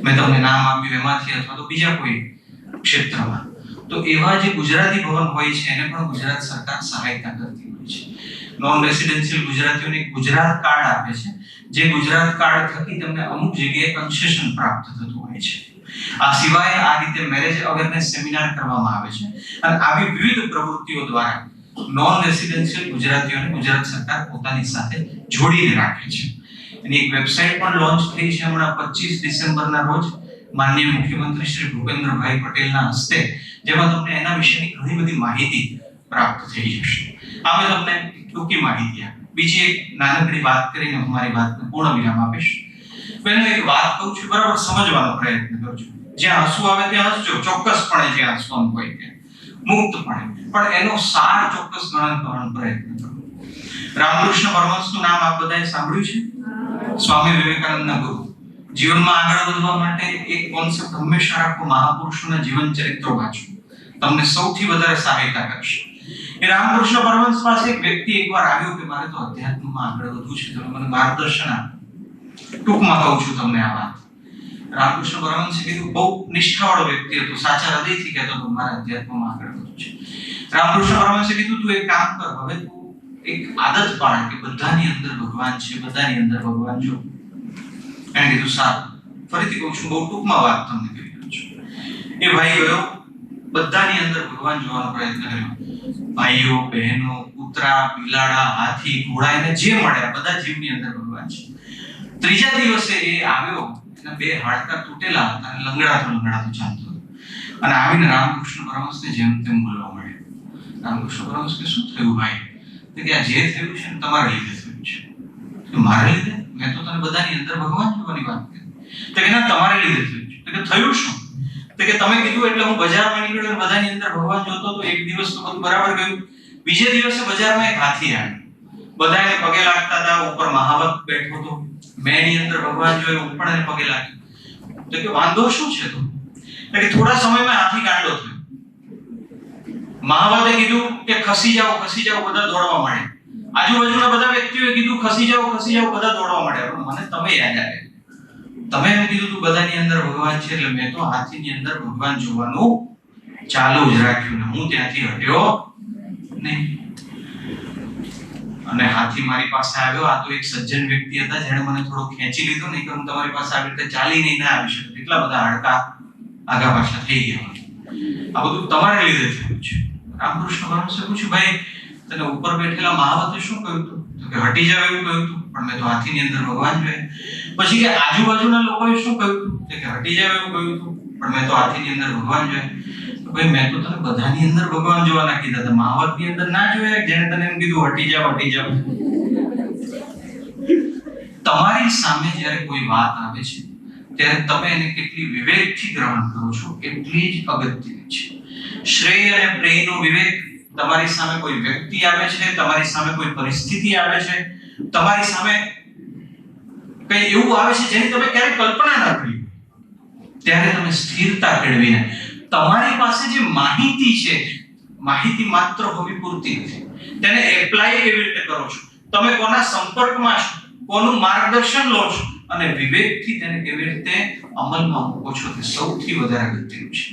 મેં તમને નામ આપ્યું એમાંથી, અથવા તો બીજા કોઈ ક્ષેત્રમાં. તો એવા જે ગુજરાતી ભવન હોય છે એને પણ ગુજરાત સરકાર સહાયતા કરતી હોય છે. નોન રેસિડેન્શિયલ ગુજરાતીઓને ગુજરાત કાર્ડ આપે છે, જે ગુજરાત કાર્ડ થકી તમને અમુક જગ્યાએ કન્સેશન પ્રાપ્ત થતું હોય છે. આ સિવાય આ રીતે મેરેજ અવેરનેસ સેમિનાર કરવામાં આવે છે, અને આવી વિવિધ પ્રવૃત્તિઓ દ્વારા નોન રેસિડેન્શિયલ ગુજરાતીઓને ગુજરાત સરકાર પોતાની સાથે જોડીને રાખે છે. એની એક વેબસાઇટ પણ લોન્ચ થઈ છે હમણાં 25 ડિસેમ્બરના રોજ માનનીય મુખ્યમંત્રી શ્રી ભૂપેન્દ્રભાઈ પટેલના હસ્તે, જેમાં તમને એના વિશેની ઘણી બધી માહિતી પ્રાપ્ત થઈ જશે. આ મેં તમને ટૂંકી માહિતી આપી. બીજી એક નાનકડી વાત કરીને હું મારી વાતને પૂર્ણ વિરામ આપીશ. પહેલા એક વાત કહું છું, બરાબર સમજવાનો પ્રયત્ન કરજો. જ્યાં હસવું આવે ત્યાં હસજો, ચોક્કસપણે જ્યાં હસવાનું હોય ત્યાં મુક્તપણે, પણ એનો સાર ચોક્કસ ગણન કરવાનો પ્રયત્ન કરો. રામકૃષ્ણ પરમહંસનું નામ આપ બધાએ સાંભળ્યું છે? સ્વામી વિવેકાનંદના ગુરુ. જીવનમાં આગળ વધવા માટે એક કોન્સેપ્ટ હંમેશા રાખો, મહાપુરુષોના જીવન ચરિત્રો વાંચો, તમને સૌથી વધારે સહાયતા કરશે. એ રામકૃષ્ણ પરમહંસ પાસે એક વ્યક્તિ એકવાર આવ્યો કે મારે તો અધ્યાત્મમાં આગળ વધવું છે, તમે મને માર્ગદર્શન આપો. ટૂંકમાં કહું છું તમને આ વાત. રામકૃષ્ણ પરમહંસે કીધું, બહુ નિષ્ઠાવાળો વ્યક્તિ હતો, સાચા હૃદયથી કહેતો હતો મારે અધ્યાત્મમાં આગળ વધવું છે. રામકૃષ્ણ પરમહંસે કીધું, તું એક કામ કર, હવે તું એક આદત પાડ કે બધાની અંદર ભગવાન છે, બધાની અંદર ભગવાન જો. એને કીધું સારું. ફરીથી કહું છું, બહુ ટૂંકમાં વાત તમને કહી રહ્યો છું. એ ભાઈ ગયો, બધાની અંદર ભગવાન જોવાનો પ્રયત્ન કર્યો. ભાઈઓ, બહેનો, કૂતરા, બિલાડા, હાથી, ઘોડા, એને જે મળ્યા બધા જીવની અંદર ભગવાન છે. ત્રીજા દિવસે એ આવ્યો, એના 2 હાડકા તૂટેલા હતા અને લંગડાતો ચાલતો હતો, અને આવીને રામકૃષ્ણ પરમહંસને જેમ તેમ બોલવા માંડ્યો. રામકૃષ્ણ પરમહંસ કે શું થયું ભાઈ? તો કે આ જે થયું છે ને તમારા લીધે થયું છે. કે મારા લીધે? મેં તો તને બધાની અંદર ભગવાન જોવાની વાત કરી. તો કે ના, તમારા લીધે થયું છે. તો કે થયું શું? તો કે તમે કીધું એટલે હું બજારમાં નીકળ્યો અને બધાની અંદર ભગવાન જોતો તો. એક દિવસ તો બધું બરાબર ગયું. બીજે દિવસે બજારમાં એક હાથી આવ્યો, બધા એને પગે લાગતા હતા, ઉપર મહાવત બેઠો હતો, મેં એની અંદર ભગવાન જોયો, હું પણ એને પગે લાગ્યો. તો કે વાંધો શું છે? તો કે થોડા સમયમાં હાથી ગાંડો થયો. મહાવતે કીધું કે ખસી જાઓ, બધા દોડવા માંડ્યા. આજુબાજુના બધા વ્યક્તિઓએ કીધું ખસી જાઓ, બધા દોડવા માંડ્યા. પણ મને તમે યાદ આવે, તમે એમ કીધું તું બધાની અંદર ભગવાન છે, એટલે મેં તો હાથીની અંદર ભગવાન જોવાનું ચાલુ જ રાખ્યું ને હું ત્યાંથી હટ્યો નહીં. અને હાથી મારી પાસે આવ્યો. આ તો એક સજ્જન વ્યક્તિ હતા જેણે મને થોડો ખેંચી લીધો, નહીં કે હું તમારી પાસે આવી રીતે ચાલી નહીં ના આવી શકત. એટલા બધા હાડકા આગા પાછા થઈ ગયા. આ બધું તમારે લીધે થયું છે. રામકૃષ્ણ પરમહંસે પૂછ્યું, ભાઈ તને ઉપર બેઠેલા મહાવતે શું કહ્યું હતું? તો કે હટી જાવ એવું કહ્યું હતું, પણ મેં તો હાથીની અંદર ભગવાન જોયા. પછી કે આજુબાજુના લોકોએ શું કહ્યું હતું? કે હટી જાવ એવું કહ્યું હતું, પણ મેં તો હાથીની અંદર ભગવાન જોયા. તો ભાઈ મેં તો તને બધાની અંદર ભગવાન જોવાના કીધા હતા, મહાવતની અંદર ના જોયા જેણે તને એમ કીધું હટી જાવ. તમારી સામે જ્યારે કોઈ વાત આવે છે ત્યારે તમે એને કેટલી વિવેકથી ગ્રહણ કરો છો એટલી જ અગત્યની છે. શ્રેય અને પ્રેયનો વિવેક, તમારી સામે કોઈ વ્યક્તિ આવે છે, તમારી સામે કોઈ પરિસ્થિતિ આવે છે, તમારી સામે કંઈ એવું આવે છે જેની તમે ક્યારેય કલ્પના ન કરી, ત્યારે તમે સ્થિરતા કેળવીને તમારી પાસે જે માહિતી છે, માહિતી માત્ર હોવી પૂરતી નથી, તેને એપ્લાય કેવી રીતે કરો છો, તમે કોના સંપર્કમાં છો, કોનું માર્ગદર્શન લો છો અને વિવેકથી તેને કેવી રીતે અમલમાં મૂકો છો, તે સૌથી વધારે અગત્યનું છે.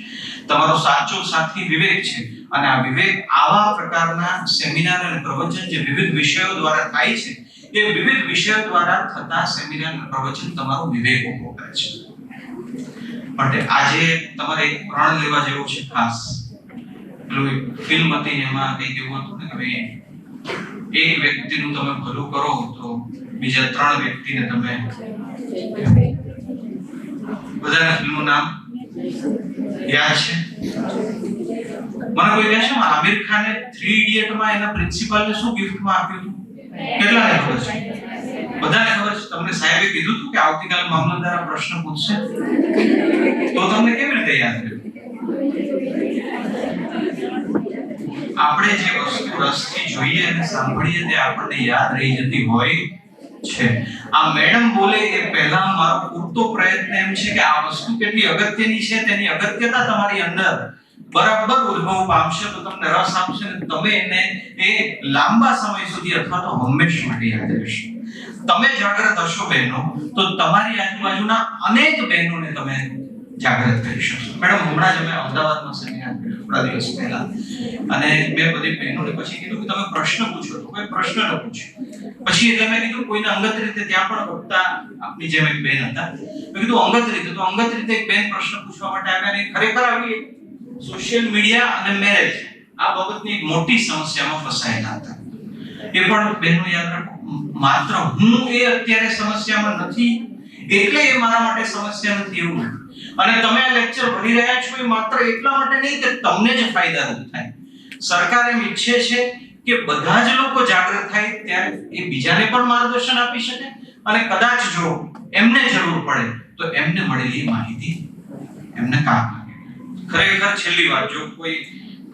તમારો સાચો સાથી વિવેક છે અને આ વિવેક આવા પ્રકારના સેમિનાર અને પ્રવચન જે વિવિધ વિષયો દ્વારા થાય છે, એ વિવિધ વિષયો દ્વારા થતા સેમિનાર અને પ્રવચન તમારો વિવેક ઉભો કરે છે. માટે આજે તમારે એક પ્રણ લેવા જેવું છે ખાસ. પેલું ફિલ્મ હતી એમાં કંઈક એવું હતું ને કે ભાઈ એક વ્યક્તિનું તમે ભલું કરો તો બીજા 3 વ્યક્તિને તમે, બધાના ફિલ્મનું નામ યાદ છે? મને કોઈ કહે છે આમિર ખાને 3 ઇડિયટ માં એના પ્રિન્સિપાલને શું ગિફ્ટમાં આપ્યું હતું? કેટલાને ખબર છે? બધાને ખબર છે. તમને સાહેબે કીધું હતું કે આવતીકાલે મામલતદાર આ પ્રશ્ન પૂછશે, તો તમને કેવી રીતે યાદ રહ્યું? આપણે જે વસ્તુ રસથી જોઈએ અને સાંભળીએ તે આપણને યાદ રહી જતી હોય છે. આ મેડમ બોલે એ પહેલા મારો પૂરતો પ્રયત્ન એમ છે કે આ વસ્તુ કેટલી અગત્યની છે તેની અગત્યતા તમારી અંદર બરાબર ઉદ્ભવ પામશે તો તમને રસ આપશે અને તમે એને એ લાંબા સમય સુધી અથવા તો હંમેશા માટે યાદ રહેશે. તમે જાગૃત હશો બહેનો તો તમારી આજુબાજુના અનેક બહેનોને તમે જાગૃત કરી શકશો. મેડમ હમણાં જ અમે અમદાવાદમાં સેમિનાર કર્યો થોડા દિવસ પહેલા અને મેં બધી બહેનોને પછી કીધું કે તમે પ્રશ્ન પૂછો તો કોઈ પ્રશ્ન ન પૂછ્યો. પછી એટલે મેં કીધું કોઈને અંગત રીતે ત્યાં પણ વક્તા આપની જેમ એક બેન હતા, મેં કીધું અંગત રીતે એક બેન પ્રશ્ન પૂછવા માટે આવ્યા અને ખરેખર આવી સોશિયલ મીડિયા અને મેરેજ આ બાબતની એક મોટી સમસ્યામાં ફસાયેલા હતા. એ પણ બહેનો યાદ રાખો, માત્ર હું એ અત્યારે સમસ્યામાં નથી એટલે એ મારા માટે સમસ્યા નથી એવું નથી. અને તમે આ લેક્ચર ભરી રહ્યા છો એ માત્ર એટલા માટે નહીં કે તમને જ ફાયદારૂપ થાય. સરકાર એમ ઈચ્છે છે કે બધા જ લોકો જાગૃત થાય ત્યારે એ બીજાને પણ માર્ગદર્શન આપી શકે અને કદાચ જો એમને જરૂર પડે તો એમને મળેલી માહિતી એમને કામ લાગે. ખરેખર છેલ્લી વાત, જો કોઈ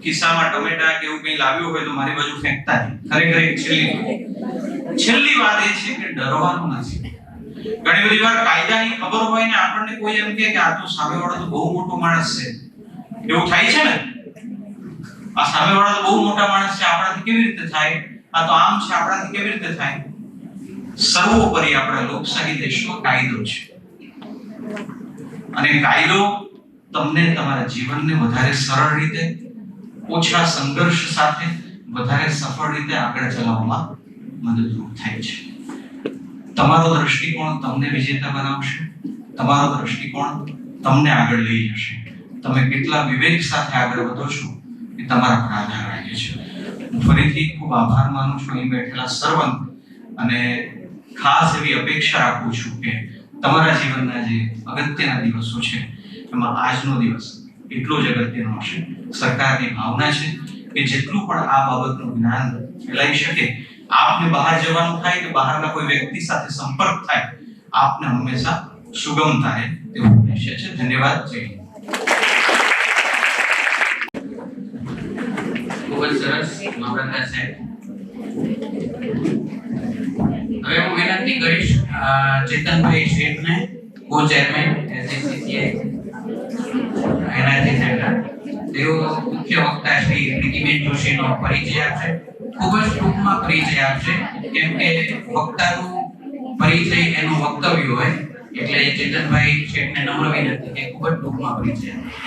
ખિસ્સામાં ટમેટા કે એવું કંઈ લાવ્યું હોય તો મારી બાજુ ફેંકતા નહીં. ખરેખર એક છેલ્લી વાત એ છે કે ડરવાનું નથી. ઘણી બધી વાર કાયદાની ખબર હોય ને આપણને કોઈ એમ કહે કે આ તો સામેવાળો તો બહુ મોટો માણસ છે, એવું થાય છે ને, આ સામેવાળો તો બહુ મોટા માણસ છે, આપણાથી કેવી રીતે થાય, આ તો આમ છે, આપણાથી કેવી રીતે થાય. સર્વોપરી આપણા લોકશાહી દેશમાં કાયદો છે અને કાયદો તમને તમારા જીવનને વધારે સરળ રીતે, ઓછા સંઘર્ષ સાથે વધારે સફળ રીતે આગળ ચલાવવામાં મદદરૂપ થાય છે. તમારો દ્રષ્ટિકોણ તમને વિજેતા બનાવશે, તમારો દ્રષ્ટિકોણ તમને આગળ લઈ જશે. તમે કેટલા વિવેક સાથે આગળ વધો છો એ તમારા પર આધાર રાખે છે. હું ફરીથી ખૂબ આભાર માનું છું અહીં બેઠેલા સર્વંત અને ખાસ એવી અપેક્ષા રાખું છું કે તમારા જીવનના જે અગત્યના દિવસો છે એમાં આજનો દિવસ એટલો જ અગત્યનો હશે. સરકારની ભાવના છે કે જેટલું પણ આ બાબતનું જ્ઞાન ફેલાઈ શકે, આપને બહાર જવાનું થાય કે બહારના કોઈ વ્યક્તિ સાથે સંપર્ક થાય, આપને હંમેશા સુગમ થાય તેવું ઉદ્દેશ્ય છે. ધન્યવાદ. જય હિન્દ. ખૂબ જ સરસ મામલતદાર સાહેબ. હવે હું વિનંતી કરીશ ચેતનભાઈ શેઠને, કો ચેરમેન એસજીસીસીઆઈ એનર્જી સેન્ટર, તેઓ મુખ્ય વક્તા શ્રી પ્રીતિબેન જોશીનો પરિચય આપશે. ખૂબ જ ટૂંકમાં પરિચય આપશે કેમ કે વક્તાનું પરિચય એનું વક્તવ્ય હોય એટલે ચેતનભાઈ શેઠને નમ્ર વિનંતી કે ખૂબ જ ટૂંકમાં પરિચય આપશે.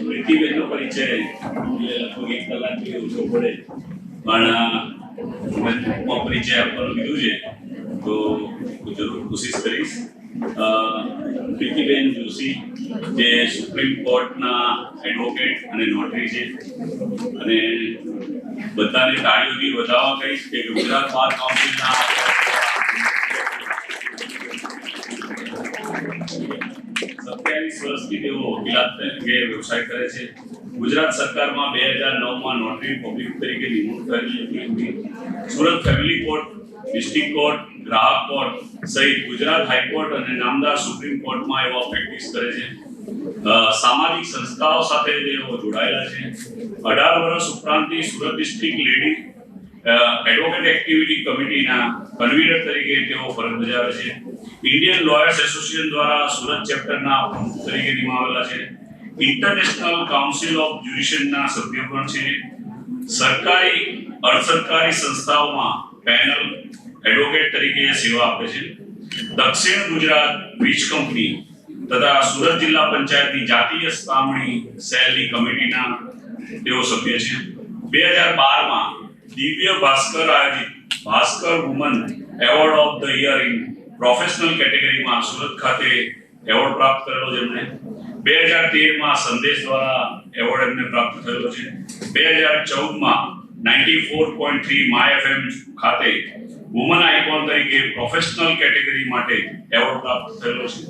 પ્રીતિબેનનો પરિચય લગભગ 1 કલાકથી ઓછો પડે પણ મેં ટૂંકમાં પરિચય આપવાનું કીધું છે તો હું જરૂર કોશિશ કરીશ. પ્રીતિબેન જોશી જે સુપ્રીમ કોર્ટના એડવોકેટ અને નોટરી છે અને બધાને તાળીઓથી વધાવવા કહીશ કે ગુજરાત બાર કાઉન્સિલના 27 વર્ષથી તેઓ વકીલાત તરીકે વ્યવસાય કરે છે ગુજરાત સરકારમાં 2009માં નોટરી પબ્લિક તરીકે નિમણૂક થયેલી હતી. Surat family court, district court, ગ્રાહક કોર્ટ સહિત ગુજરાત હાઈકોર્ટ અને નામદાર સુપ્રીમ કોર્ટમાં એવા પ્રેક્ટિસ કરે છે. સામાજિક સંસ્થાઓ સાથે તેઓ જોડાયેલા છે. 18 વર્ષ ઉપરાંતની Surat district lady advocate activity કમિટીના કન્વીનર તરીકે તેઓ ફરજ બજાવે છે. ઇન્ડિયન લોયર્સ એસોસિએશન દ્વારા સુરત ચેપ્ટરના પ્રમુખ તરીકે નિમાવેલા છે. ઇન્ટરનેશનલ કાઉન્સિલ ઓફ જ્યુડિશિયલના સભ્ય પણ છે. સરકારી અર્ધસરકારી સંસ્થાઓમાં પેનલ એડવોકેટ તરીકે સેવા આપે છે. દક્ષિણ ગુજરાત વીજ કંપની તથા સુરત જિલ્લા પંચાયતની જાતીય સામણી સેલની કમિટીના તેઓ સભ્ય છે. 2012માં દિવ્ય ભાસ્કર આયોજિત Bhaskar woman award of the year in professional કેટેગરીમાં સુરત ખાતે એવોર્ડ પ્રાપ્ત કરેલો છે એમને. 2013માં સંદેશ દ્વારા એવોર્ડ એમને પ્રાપ્ત થયેલો છે. 2014માં 94.3 માય FM ખાતે વુમન આઇકોન તરીકે પ્રોફેશનલ કેટેગરી માટે એવોર્ડ પ્રાપ્ત થયેલો છે.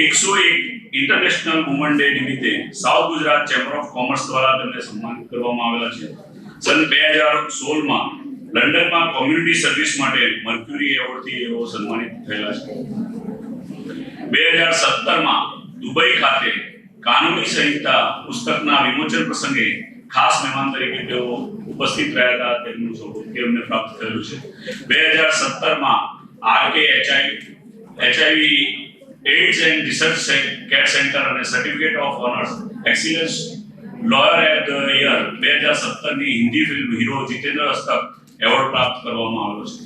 101 ઇન્ટરનેશનલ વુમન ડે નિમિત્તે south Gujarat chamber of commerce દ્વારા તેમને સન્માનિત કરવામાં આવેલા છે. સન 2016માં લંડનમાં કોમ્યુનિટી સર્વિસ માટે મર્ક્યુરી એવોર્ડથી તેઓ સન્માનિત થયેલા છે. 2017માં દુબઈ ખાતે કાનૂની સંહિતા પુસ્તકના વિમોચન પ્રસંગે ખાસ મહેમાન તરીકે તેઓ ઉપસ્થિત રહ્યા હતા. તેમનું સૌભાગ્ય એમને પ્રાપ્ત થયેલું છે. 2017માં RK HIV AIDS and research care centre અને certificate of honours excellence lawyer at the year 2017ની હિન્દી ફિલ્મ હીરો જીતેન્દ્ર હસ્તક એવોર્ડ પ્રાપ્ત કરવામાં આવ્યો છે.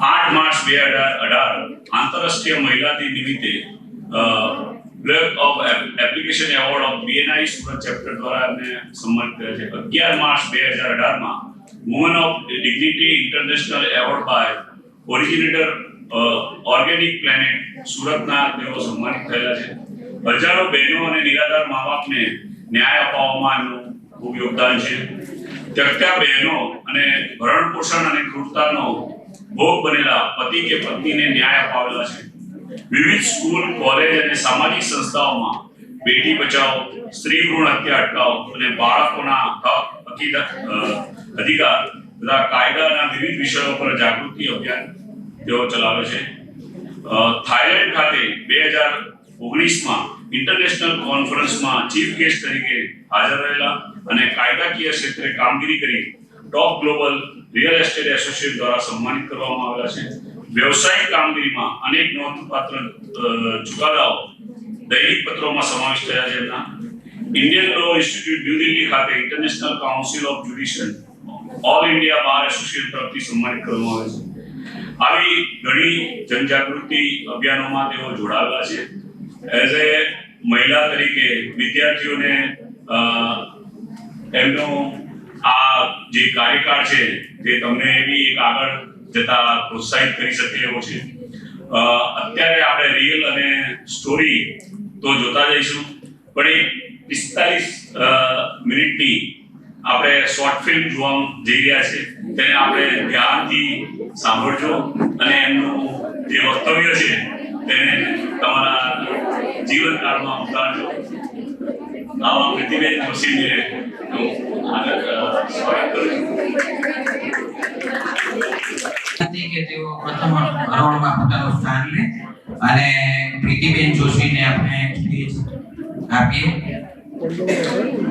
8 માર્ચ 2018 આંતરરાષ્ટ્રીય મહિલા દિન નિમિત્તે black of application award of BNI Surat chapter દ્વારા એમને સન્માનિત કર્યા છે. 11 માર્ચ 2018માં woman of dignity international award by originator organic planet સુરતના તેઓ સન્માનિત થયેલા છે. હજારો બહેનો અને નિરાધાર મા-બાપને ન્યાય અપાવવામાં એમનું ખૂબ યોગદાન છે. ત્યક્તા બહેનો અને ભરણ પોષણ અને ક્રૂરતાનો ભોગ બનેલા પતિ કે પત્નીને ન્યાય અપાવેલા છે. વિવિધ સ્કૂલ, કોલેજ અને સામાજિક સંસ્થાઓમાં બેટી બચાવો, સ્ત્રી ભ્રૂણ હત્યા અટકાવો અને બાળકોના હક અધિકાર તથા કાયદાના વિવિધ વિષયો પર જાગૃતિ અભિયાન તેઓ ચલાવે છે. થાઈલેન્ડ ખાતે 2019માં ઇન્ટરનેશનલ કોન્ફરન્સમાં ચીફ ગેસ્ટ તરીકે હાજર રહેલા અને કાયદાકીય ક્ષેત્રે કામગીરી કરી ટોપ ગ્લોબલ રિયલ એસ્ટેટ એસોસિએશન દ્વારા સન્માનિત કરવામાં આવેલા છે. વ્યવસાયિક કામગીરીમાં અનેક નોંધપાત્ર ચુકાદાઓ દૈનિક પત્રોમાં સમાવેશ થયા છે. એમના ઇન્ડિયન લો ઇન્સ્ટિટ્યૂટ ન્યૂ દિલ્હી ખાતે international council of judicial all India bar association તરફથી સન્માનિત કરવામાં આવે છે. આવી ઘણી જનજાગૃતિ અભિયાનોમાં તેઓ જોડાયેલા છે. એઝ એ મહિલા તરીકે વિદ્યાર્થીઓને એમનો આ જે કાર્યકાળ છે તે તમને એવી એક આગળ જતા પ્રોત્સાહિત કરી શકે એવો છે. અત્યારે આપણે રીલ અને સ્ટોરી તો જોતા જઈશું, પણ એક 45 મિનિટની આપણે શોર્ટ ફિલ્મ જોવા જઈ રહ્યા છે. તેને આપણે ધ્યાનથી સાંભળજો અને એમનું જે વક્તવ્ય છે તેને તમારા જીવનકાળમાં ઉતારજો. આવા પ્રતિબેન જોશીને હું આગળ સ્વાગત કરું છું. કે તેઓ પ્રથમ હરોળમાં પોતાનું સ્થાન લે અને પ્રીતિબેન જોશીને આપણે સ્ટેજ આપીએ.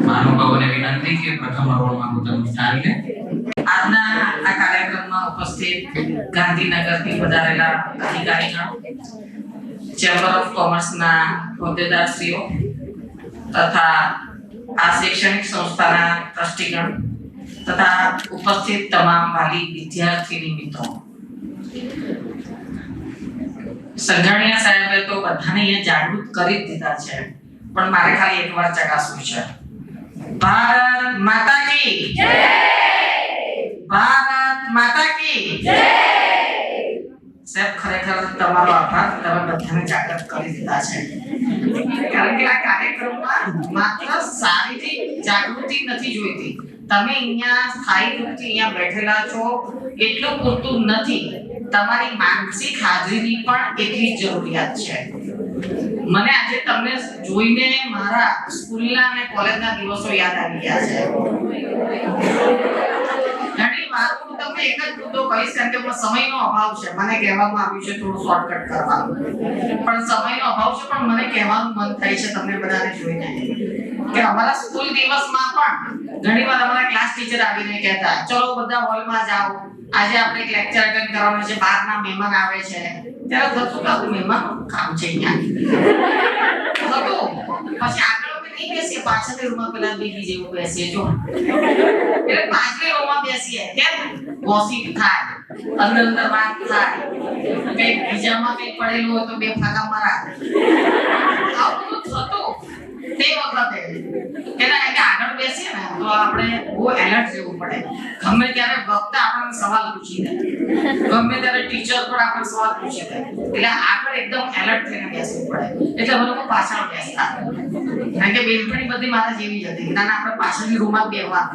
મહાનુભાવોને વિનંતી કે પ્રથમ હરોળમાં પોતાનું સ્થાન લે. આજના આ કાર્યક્રમમાં ઉપસ્થિત ગાંધીનગરથી પધારેલા અધિકારીગણ, ચેમ્બર ઓફ કોમર્સના હોદ્દેદારશ્રીઓ તથા આ શૈક્ષણિક સંસ્થાના ટ્રસ્ટીગણ તથા ઉપસ્થિત તમામ વાલી વિદ્યાર્થીની મિત્રો, સંઘાણીયા સાહેબે તો બધાને અહીંયા જાગૃત કરી જ દીધા છે, પણ મારે ખાલી એકવાર ચકાસવું છે. ભારત માતા કી જય! ભારત માતા કી જય! સાહેબ, ખરેખર તમારો આભાર. તમે બધાને જાગૃત કરી દીધા છે. કારણ કે આ કાર્યક્રમમાં માત્ર શારીરિક જાગૃતિ નથી જોઈતી. તમે અહીંયા સ્થાયી રૂપથી અહીંયા બેઠેલા છો એટલું પૂરતું નથી, તમારી માનસિક હાજરીની પણ એટલી જ જરૂરિયાત છે. મને આજે તમને જોઈને મારા સ્કૂલના અને કોલેજના દિવસો યાદ આવી ગયા છે. ઘણી વાર હું તમને એક જ મુદ્દો કહીશ કારણ કે સમયનો અભાવ છે. મને કહેવામાં આવ્યું છે થોડું શોર્ટકટ કરવાનું, પણ સમયનો અભાવ છે. પણ મને કહેવાનું મન થાય છે તમને બધાને જોઈને કે અમારા સ્કૂલ દિવસમાં પણ ઘણીવાર અમારા ક્લાસ ટીચર આવીને કહેતા, ચલો બધા હોલમાં જાઓ, આજે આપણે એક લેક્ચર અટેન્ડ કરવાનો છે, બહારના મહેમાન આવે છે. ત્યારે થતું કે મહેમાનનું કામ છે અહીંયા થતું. પછી આગળ અમે નહીં બેસીએ, પાછળની રૂમમાં પેલા બેબી જેવું બેસીએ. જો એટલે પાછળની રૂમમાં બેસીએ, કેમ ગોસિપ થાય, અંદર વાત થાય, કઈક બીજામાં કઈક પડેલું હોય તો બે ફાકા મારા. આવું બધું થતું તે વખતે. એના કે આગળ બેસીએ ને તો આપણે બહુ એલર્ટ રહેવું પડે. ગમે ત્યારે વક્તા આપણને સવાલ પૂછી દે, ગમે ત્યારે ટીચર પણ આપણને સવાલ પૂછી દે, એટલે આગળ એકદમ એલર્ટ થઈને બેસવું પડે. એટલે અમે લોકો પાછળ બેસતા, કારણ કે બેનપણી બધી મારા જેવી જ હતી. ના આપણે પાછળની રૂમમાં બેસવા,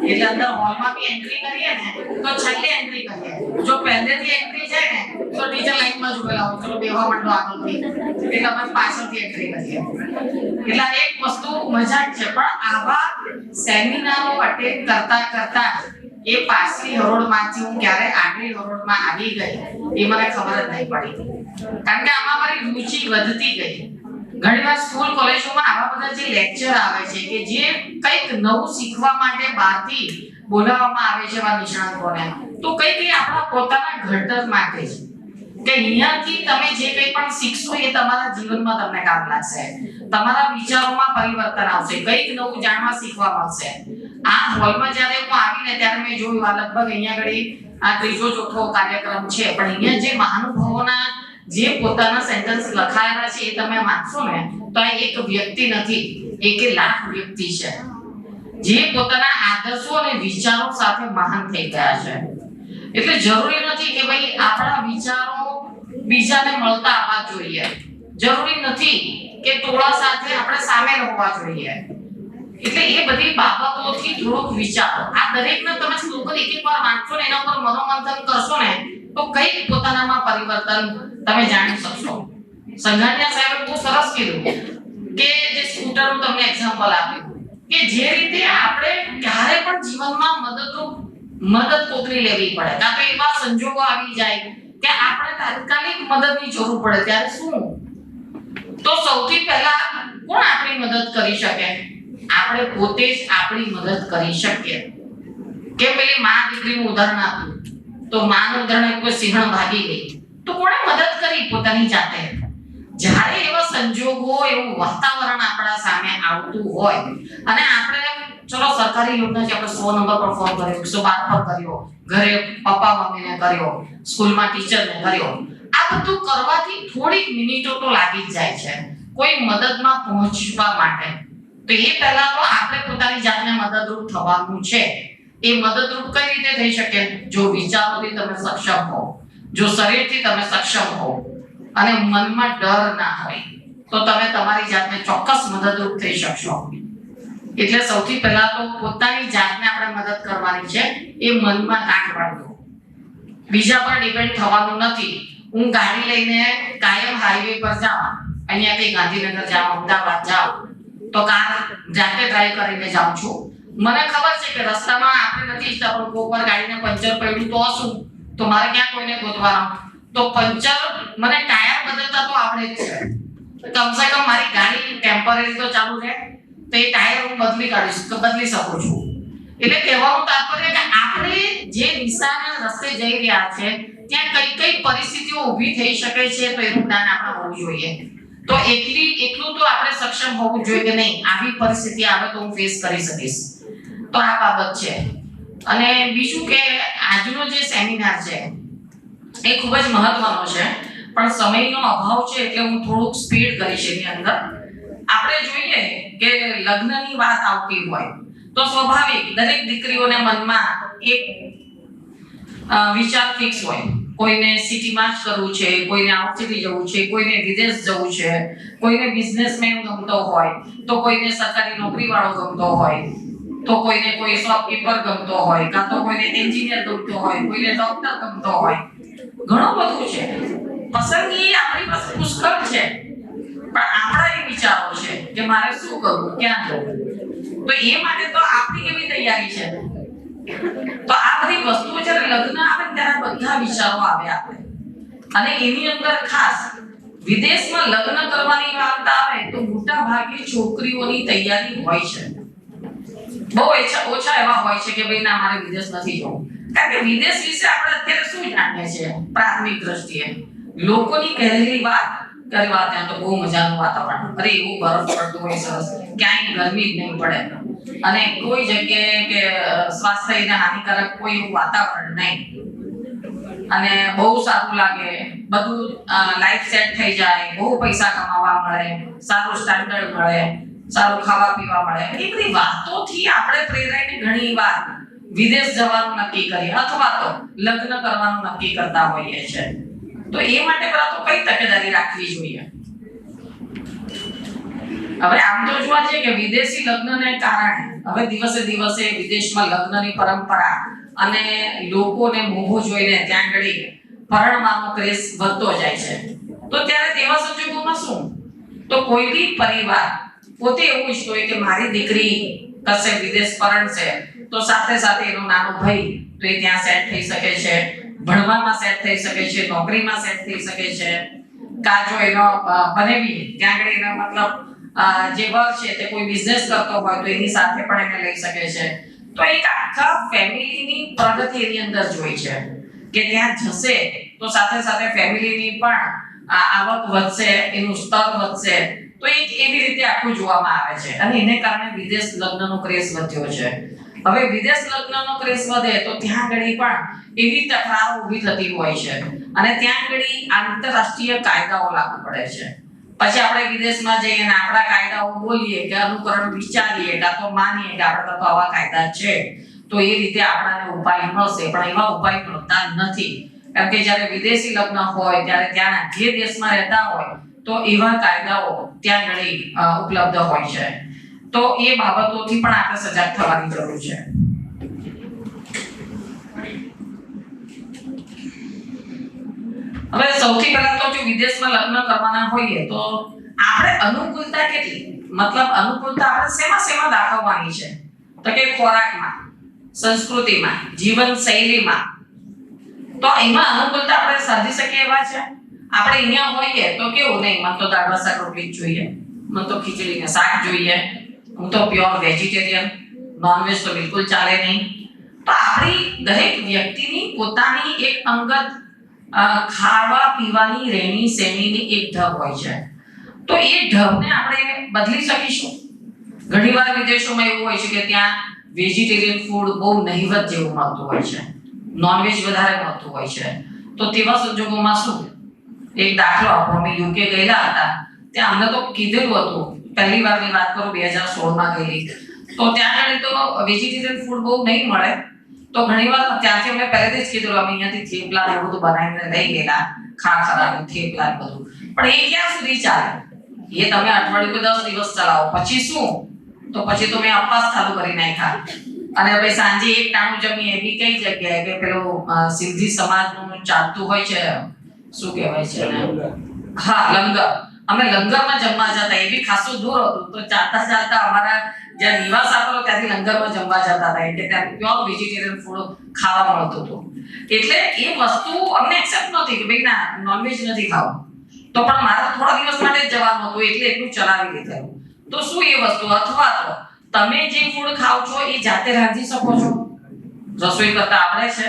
એટલે અંદર હોલમાં બી એન્ટ્રી કરીએ ને તો છેલ્લે એન્ટ્રી કરીએ. જો પહેલેથી એન્ટ્રી જાય ને તો ટીચર લાઈનમાં જ ઉભેલા હોય, ચલો બેસવા માંડો આગળથી, એટલે અમે પાછળથી એન્ટ્રી કરીએ. એટલે એક વસ્તુ મજાક છે. પણ આવા સેમિનારો અટેન્ડ કરતા કરતા એ પાછલી હરોળમાંથી હું ક્યારે આગલી હરોળમાં આવી ગઈ એ મને ખબર જ નહીં પડી, કારણ કે આમાં મારી રુચિ વધતી ગઈ. ઘણીવાર સ્કૂલ કોલેજોમાં આવા બધા જે લેક્ચર આવે છે કે જે કંઈક નવું શીખવા માટે બહારથી બોલાવવામાં આવે છે એવા નિષ્ણાતોને, તો કંઈક આપણા પોતાના ઘડતર માટે છે કે અહીંયાથી તમે જે કંઈ પણ શીખશો એ તમારા જીવનમાં તમને કામ લાગશે, તમારા વિચારોમાં પરિવર્તન આવશે, કંઈક નવું જાણવા શીખવા મળશે. આ હોલમાં જ્યારે હું આવીને ત્યારે મેં જોયું આ લગભગ અહીંયા આગળ આ ત્રીજો ચોથો કાર્યક્રમ છે, પણ અહીંયા જે મહાનુભાવોના જે પોતાના સેન્ટેન્સ લખાયેલા છે એ તમે વાંચશો ને તો આ એક વ્યક્તિ નથી, એક લાખ વ્યક્તિ છે જે પોતાના આદર્શો અને વિચારો સાથે મહાન થઈ ગયા છે. એટલે જરૂરી નથી કે ભાઈ આપણા વિચારો બીજાને મળતા આવવા જોઈએ, જરૂરી નથી કે ટોળા સાથે આપણે સામેલ હોવા જોઈએ. એટલે એ બધી બાબતોથી થોડોક વિચારો. આ દરેકને તમે સ્લોગન એક વાર વાંચશો ને એના પર મનોમંથન કરશો ને તો કંઈક પોતાનામાં પરિવર્તન તમે જાણી શકશો. સંઘાણીયા સાહેબે બહુ સરસ કીધું કે જે સ્કૂટરનું તમને એક્ઝામ્પલ આપ્યું કે જે રીતે આપણે ક્યારે પણ જીવનમાં મદદ કોકની લેવી પડે, કાં તો એવા સંજોગો આવી જાય કે આપણે તાત્કાલિક મદદની જરૂર પડે, ત્યારે શું તો સૌથી પહેલા કોણ આપણી મદદ કરી શકે? આપણે પોતે જ આપણી મદદ કરી શકીએ. કે પેલી માં દીકરીનું ઉદાહરણ આપ્યું તો માનું ઉદાહરણ કોઈ સિંહણ ભાગી ગઈ તો કોણે મદદ કરી? પોતાની જાતે. જ્યારે એવા સંજોગો એવું વાતાવરણ આપણા સામે આવતું હોય અને આપણે ચલો સરકારી યોજના છે, આપણે 100 નંબર પર ફોન કર્યો, 112 પર કર્યો, ઘરે પપ્પા મમ્મીને કર્યો, સ્કૂલમાં ટીચરને કર્યો, આ બધું કરવાથી થોડીક મિનિટો તો લાગી જ જાય છે કોઈ મદદમાં પહોંચવા માટે. તો એ પહેલા તો આપણે પોતાની જાતને મદદરૂપ થવાનું છે. એ મદદરૂપ કઈ રીતે થઈ શકે? જો વિચારોથી તમે સક્ષમ હો, જો શરીરથી તમે સક્ષમ હો અને મનમાં ડર ના હોય તો તમે તમારી જાતને ચોક્કસ મદદરૂપ થઈ શકશો. એટલે સૌથી પહેલા તો પોતાની જાતને આપણે મદદ કરવાની છે, એ મનમાં ગાંઠ બાંધો. બીજા પર ડિપેન્ડ થવાનું નથી. હું ગાડી લઈને કાયમ હાઈવે પર જાઉં, અહીંયાથી ગાંધીનગર જાઉં, અમદાવાદ જાઉં તો કાર જાતે ડ્રાઈવ કરીને જાઉં છું. મને ખબર છે કે રસ્તામાં આપણે નથી ઈચ્છતા પણ કોક વાર ગાડીને પંચર પડ્યું તો શું, તો મારે ક્યાં કોઈને ગોતવાનું? તો પંચર મને ટાયર બદલતા તો આવડે જ છે. કમસે કમ મારી ગાડી ટેમ્પરરી તો ચાલુ રહે, તો એ ટાયર હું બદલી શકું છું. એટલે કહેવાનું તાત્પર્ય કે આપણે જે દિશાના રસ્તે જઈ રહ્યા છે ત્યાં કઈ કઈ પરિસ્થિતિઓ ઊભી થઈ શકે છે, તો એનું જ્ઞાન આપણે હોવું જોઈએ. તો એટલું તો આપણે સક્ષમ હોવું જોઈએ કે નહીં, આવી પરિસ્થિતિ આવે તો હું ફેસ કરી શકીશ. તો આ બાબત છે. અને બીજું કે આજનો જે સેમિનાર છે એ ખૂબ જ મહત્વનો છે, પણ સમયનો અભાવ છે એટલે હું થોડુંક સ્પીડ કરીશ એની અંદર. આપણે જોઈએ કે લગ્નની વાત આવતી હોય તો સ્વાભાવિક દરેક દીકરીઓને મનમાં એક વિચાર ફિક્સ હોય. કોઈને સિટીમાં જ કરવું છે, કોઈને આઉટ સિટી જવું છે, કોઈને વિદેશ જવું છે, કોઈને બિઝનેસમેન ગમતો હોય, તો કોઈને સરકારી નોકરી વાળો ગમતો હોય, તો કોઈને કોઈ શોપકીપર ગમતો હોય, કાં તો કોઈને એન્જિનિયર ગમતો હોય, કોઈને ડોક્ટર ગમતો હોય. ઘણું બધું છે. પસંદગી આપણી પાસે પુષ્કળ છે, પણ આપણે કે મારે શું કરવું, ક્યાં જવું. તો એ માટે તો આપણી કેવી તૈયારી છે. તો આ બધી વસ્તુઓ જ્યારે લગ્ન આવે ત્યારે બધા વિચારો આવે આપણે. અને એની અંદર ખાસ વિદેશમાં લગ્ન કરવાની વાત આવે તો મોટા ભાગે છોકરીઓની તૈયારી હોય છે. બહુ ઓછા એવા હોય છે કે ભાઈ ના મારે વિદેશ નથી જવું. કારણ કે વિદેશ વિશે આપણે અત્યારે શું જાણીએ છીએ પ્રાથમિક દ્રષ્ટિએ? લોકોની કહેલી વાત ત્યારે વાત ત્યાં તો બહુ મજાનું વાતાવરણ, અરે એવું બરફ પડતું હોય સરસ, ક્યાંય ગરમી જ નહીં પડે અને કોઈ જગ્યાએ કે સ્વાસ્થ્યને હાનિકારક કોઈ એવું વાતાવરણ નહીં અને બહુ સારું લાગે, બધું લાઈફ સેટ થઈ જાય, બહુ પૈસા કમાવા મળે, સારું સ્ટાન્ડર્ડ મળે, સારું ખાવા પીવા મળે. એ બધી વાતોથી આપણે પ્રેરાઈને ઘણી વાર વિદેશ જવાનું નક્કી કરીએ અથવા તો લગ્ન કરવાનું નક્કી કરતા હોઈએ છે. તો એ માટે પહેલા તો કઈ તકેદારી રાખવી જોઈએ? હવે આમ તો જોવા જઈએ કે વિદેશી લગ્નને કારણે હવે દિવસે દિવસે વિદેશમાં લગ્નની પરંપરા અને લોકોને મોહ જોઈને ત્યાં આગળ પરણવાનો ક્રેઝ વધતો જાય છે. તો ત્યારે તેવા સંજોગોમાં શું? તો કોઈ બી પરિવાર પોતે એવું ઈચ્છતો હોય કે મારી દીકરી કશે વિદેશ પરણશે તો સાથે સાથે એનો નાનો ભાઈ તો એ ત્યાં સેટ થઈ શકે છે, ભણવામાં સેટ થઈ શકે છે, નોકરીમાં સેટ થઈ શકે છે. કાજો એનો બનેવી ત્યાં આગળ એનો મતલબ જે વર છે તે કોઈ બિઝનેસ કરતો હોય તો એની સાથે પણ એને લઈ શકે છે. તો એક આખા ફેમિલીની પ્રગતિ એની અંદર જોઈ છે કે ત્યાં જશે તો સાથે સાથે ફેમિલીની પણ આવક વધશે, એનું સ્તર વધશે. તો એક એવી રીતે આખું જોવામાં આવે છે અને એને કારણે વિદેશ લગ્નનો ક્રેઝ વધ્યો છે. હવે વિદેશ લગ્નનો ક્રેઝ વધે તો ત્યાં આગળ પણ એવી તકરારો ઊભી થતી હોય છે અને ત્યાં આગળ આંતરરાષ્ટ્રીય કાયદાઓ લાગુ પડે છે. પછી આપણે વિદેશમાં જઈએ અને આપણા કાયદાઓ બોલીએ કે અનુકરણ વિચારીએ કાં તો માનીએ કે આપણે તો આવા કાયદા છે તો એ રીતે આપણને ઉપાય મળશે, પણ એવા ઉપાય મળતા નથી. કારણ કે જ્યારે વિદેશી લગ્ન હોય ત્યારે ત્યાંના જે દેશમાં રહેતા હોય તો એવા કાયદાઓ ત્યાં આગળ ઉપલબ્ધ હોય છે. તો એ બાબતોથી પણ આપણે સજાગ થવાની જરૂર છે. હવે સૌથી પહેલા તો જો વિદેશમાં લગ્ન કરવાના હોઈએ તો આપણે અનુકૂળતા કેટલી, મતલબ અનુકૂળતા આપણે શેમાં દાખવવાની છે? તો કે ખોરાકમાં, સંસ્કૃતિમાં, જીવન શૈલીમાં. તો એમાં અનુકૂળતા આપણે સાધી શકીએ એવા છે? આપણે અહીંયા હોઈએ તો કેવું, નહીં મને તો દાળ ભાત શાક રોટલી જ જોઈએ, મને તો ખીચડી ને શાક જોઈએ, હું તો પ્યોર વેજીટેરિયન, નોનવેજ તો બિલકુલ ચાલે નહીં. તો આપણી દરેક વ્યક્તિની પોતાની એક અંગત ખાવા પીવાની રહેણી સહેણીની એક ઢબ હોય છે. તો એ ઢબને આપણે બદલી શકીશું. ઘણીવાર વિદેશોમાં એવું હોય છે કે ત્યાં વેજીટેરિયન ફૂડ બહુ નહિવત જેવું મળતું હોય છે, નોનવેજ વધારે મળતું હોય છે. તો તેવા સંજોગોમાં શું? એક દાખલો આપો, અમે યુકે ગયેલા હતા, ત્યાં અમને તો કીધેલું હતું, પહેલી વારની વાત કરું 2016માં ગયેલી, તો ત્યાં આગળ તો વેજીટેરિયન ફૂડ બહુ નહીં મળે. તો ઘણીવાર ત્યાંથી અમે પહેલેથી જ કીધું અમે અહીંયાથી થેપલા ને બધું બનાવીને લઈ ગયેલા, ખાખરા ને થેપલા ને બધું. પણ એ ક્યાં સુધી ચાલે? એ તમે અઠવાડિયું કે 10 દિવસ ચલાવો, પછી શું? તો પછી તો મેં અપવાસ ચાલુ કરી નાખ્યા અને ભાઈ સાંજે એક ટાણું જમીએ. એવી કઈ જગ્યાએ કે પેલું સિંધી સમાજનું ચાલતું હોય છે, શું કહેવાય છે ને, હા લંગર. અમે લંગરમાં જમવા જતા, એ બી ખાસું દૂર હતું. તો ચાલતા અમારા જ્યાં નિવાસ આપેલો ત્યાંથી લંગરમાં જમવા જતા હતા, એટલે ત્યાં પ્યોર વેજીટેરિયન ફૂડ ખાવા મળતું હતું. એટલે એ વસ્તુ અમને એક્સેપ્ટ નહોતી કે ભાઈ ના નોનવેજ નથી ખાવું. તો પણ મારે થોડા દિવસ માટે જ જવાનું હતું એટલે એટલું ચલાવી લીધેલું. તો શું એ વસ્તુ, અથવા તો તમે જે ફૂડ ખાવ છો એ જાતે રાંધી શકો છો? રસોઈ કરતા આવડે છે?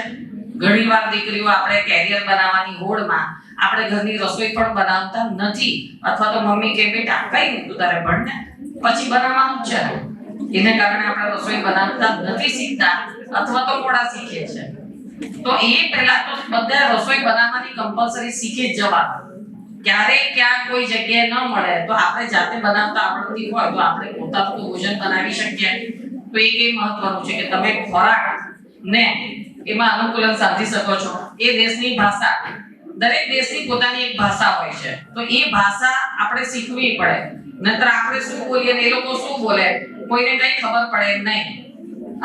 ઘણીવાર દીકરીઓ આપણે કેરિયર બનાવવાની હોડમાં આપણે ઘરની રસોઈ પણ બનાવતા નથી, અથવા તો મમ્મી કે બેટા કઈ નહીં તું તારે ભણ ને પછી બનાવવાનું છે. એને કારણે આપણે રસોઈ બનાવતા નથી શીખતા અથવા તો મોડા શીખીએ છીએ. તો એ પહેલા તો બધા રસોઈ બનાવવાની કમ્પલસરી શીખી જ જવાનું. ક્યારેક ક્યાં કોઈ જગ્યાએ ન મળે તો આપણે જાતે બનાવતા આવડતી હોય તો આપણે પોતાનું ભોજન બનાવી શકીએ. તો એ કઈ મહત્વનું છે કે તમે ખોરાક ને એમાં અનુકૂલન સાધી શકો છો. એ દેશની ભાષા, દરેક દેશની પોતાની એક ભાષા હોય છે, તો એ ભાષા આપણે શીખવી પડે. નહીતર આપણે શું બોલીએ ને એ લોકો શું બોલે કોઈને કઈ ખબર પડે નહીં.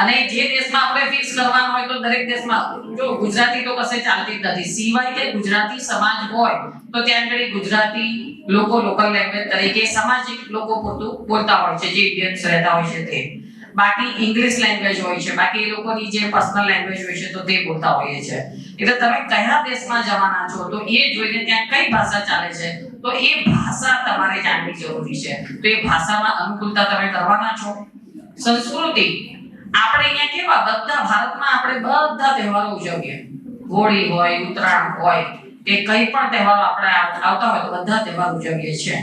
અને જે દેશમાં આપણે ફિક્સ કરવાનું હોય તો દરેક દેશમાં જો ગુજરાતી તો કશે ચાલતી જ નથી, સિવાય કે ગુજરાતી સમાજ હોય તો ત્યાં આગળ ગુજરાતી લોકો લોકલ લેંગ્વેજ તરીકે સામાજિક લોકો પૂરતું બોલતા હોય છે, જે ઇન્ડિયન્સ રહેતા હોય છે તે. બાકી ઇંગ્લિશ લેંગ્વેજ હોય છે, બાકી એ લોકોની જે પર્સનલ લેંગ્વેજ હોય છે તો તે બોલતા હોઈએ છે. એટલે તમે કયા દેશમાં જવાના છો તો એ જોઈને ત્યાં કઈ ભાષા ચાલે છે તો એ ભાષા તમારે જાણવી જરૂરી છે. તો એ ભાષામાં અનુકૂળતા તમે કરવાના છો. સંસ્કૃતિ આપણે અહીંયા કેવા બધા ભારતમાં આપણે બધા તહેવારો ઉજવીએ, હોળી હોય, ઉત્તરાયણ હોય કે કઈ પણ તહેવારો આપણે આવતા હોય તો બધા તહેવાર ઉજવીએ છીએ.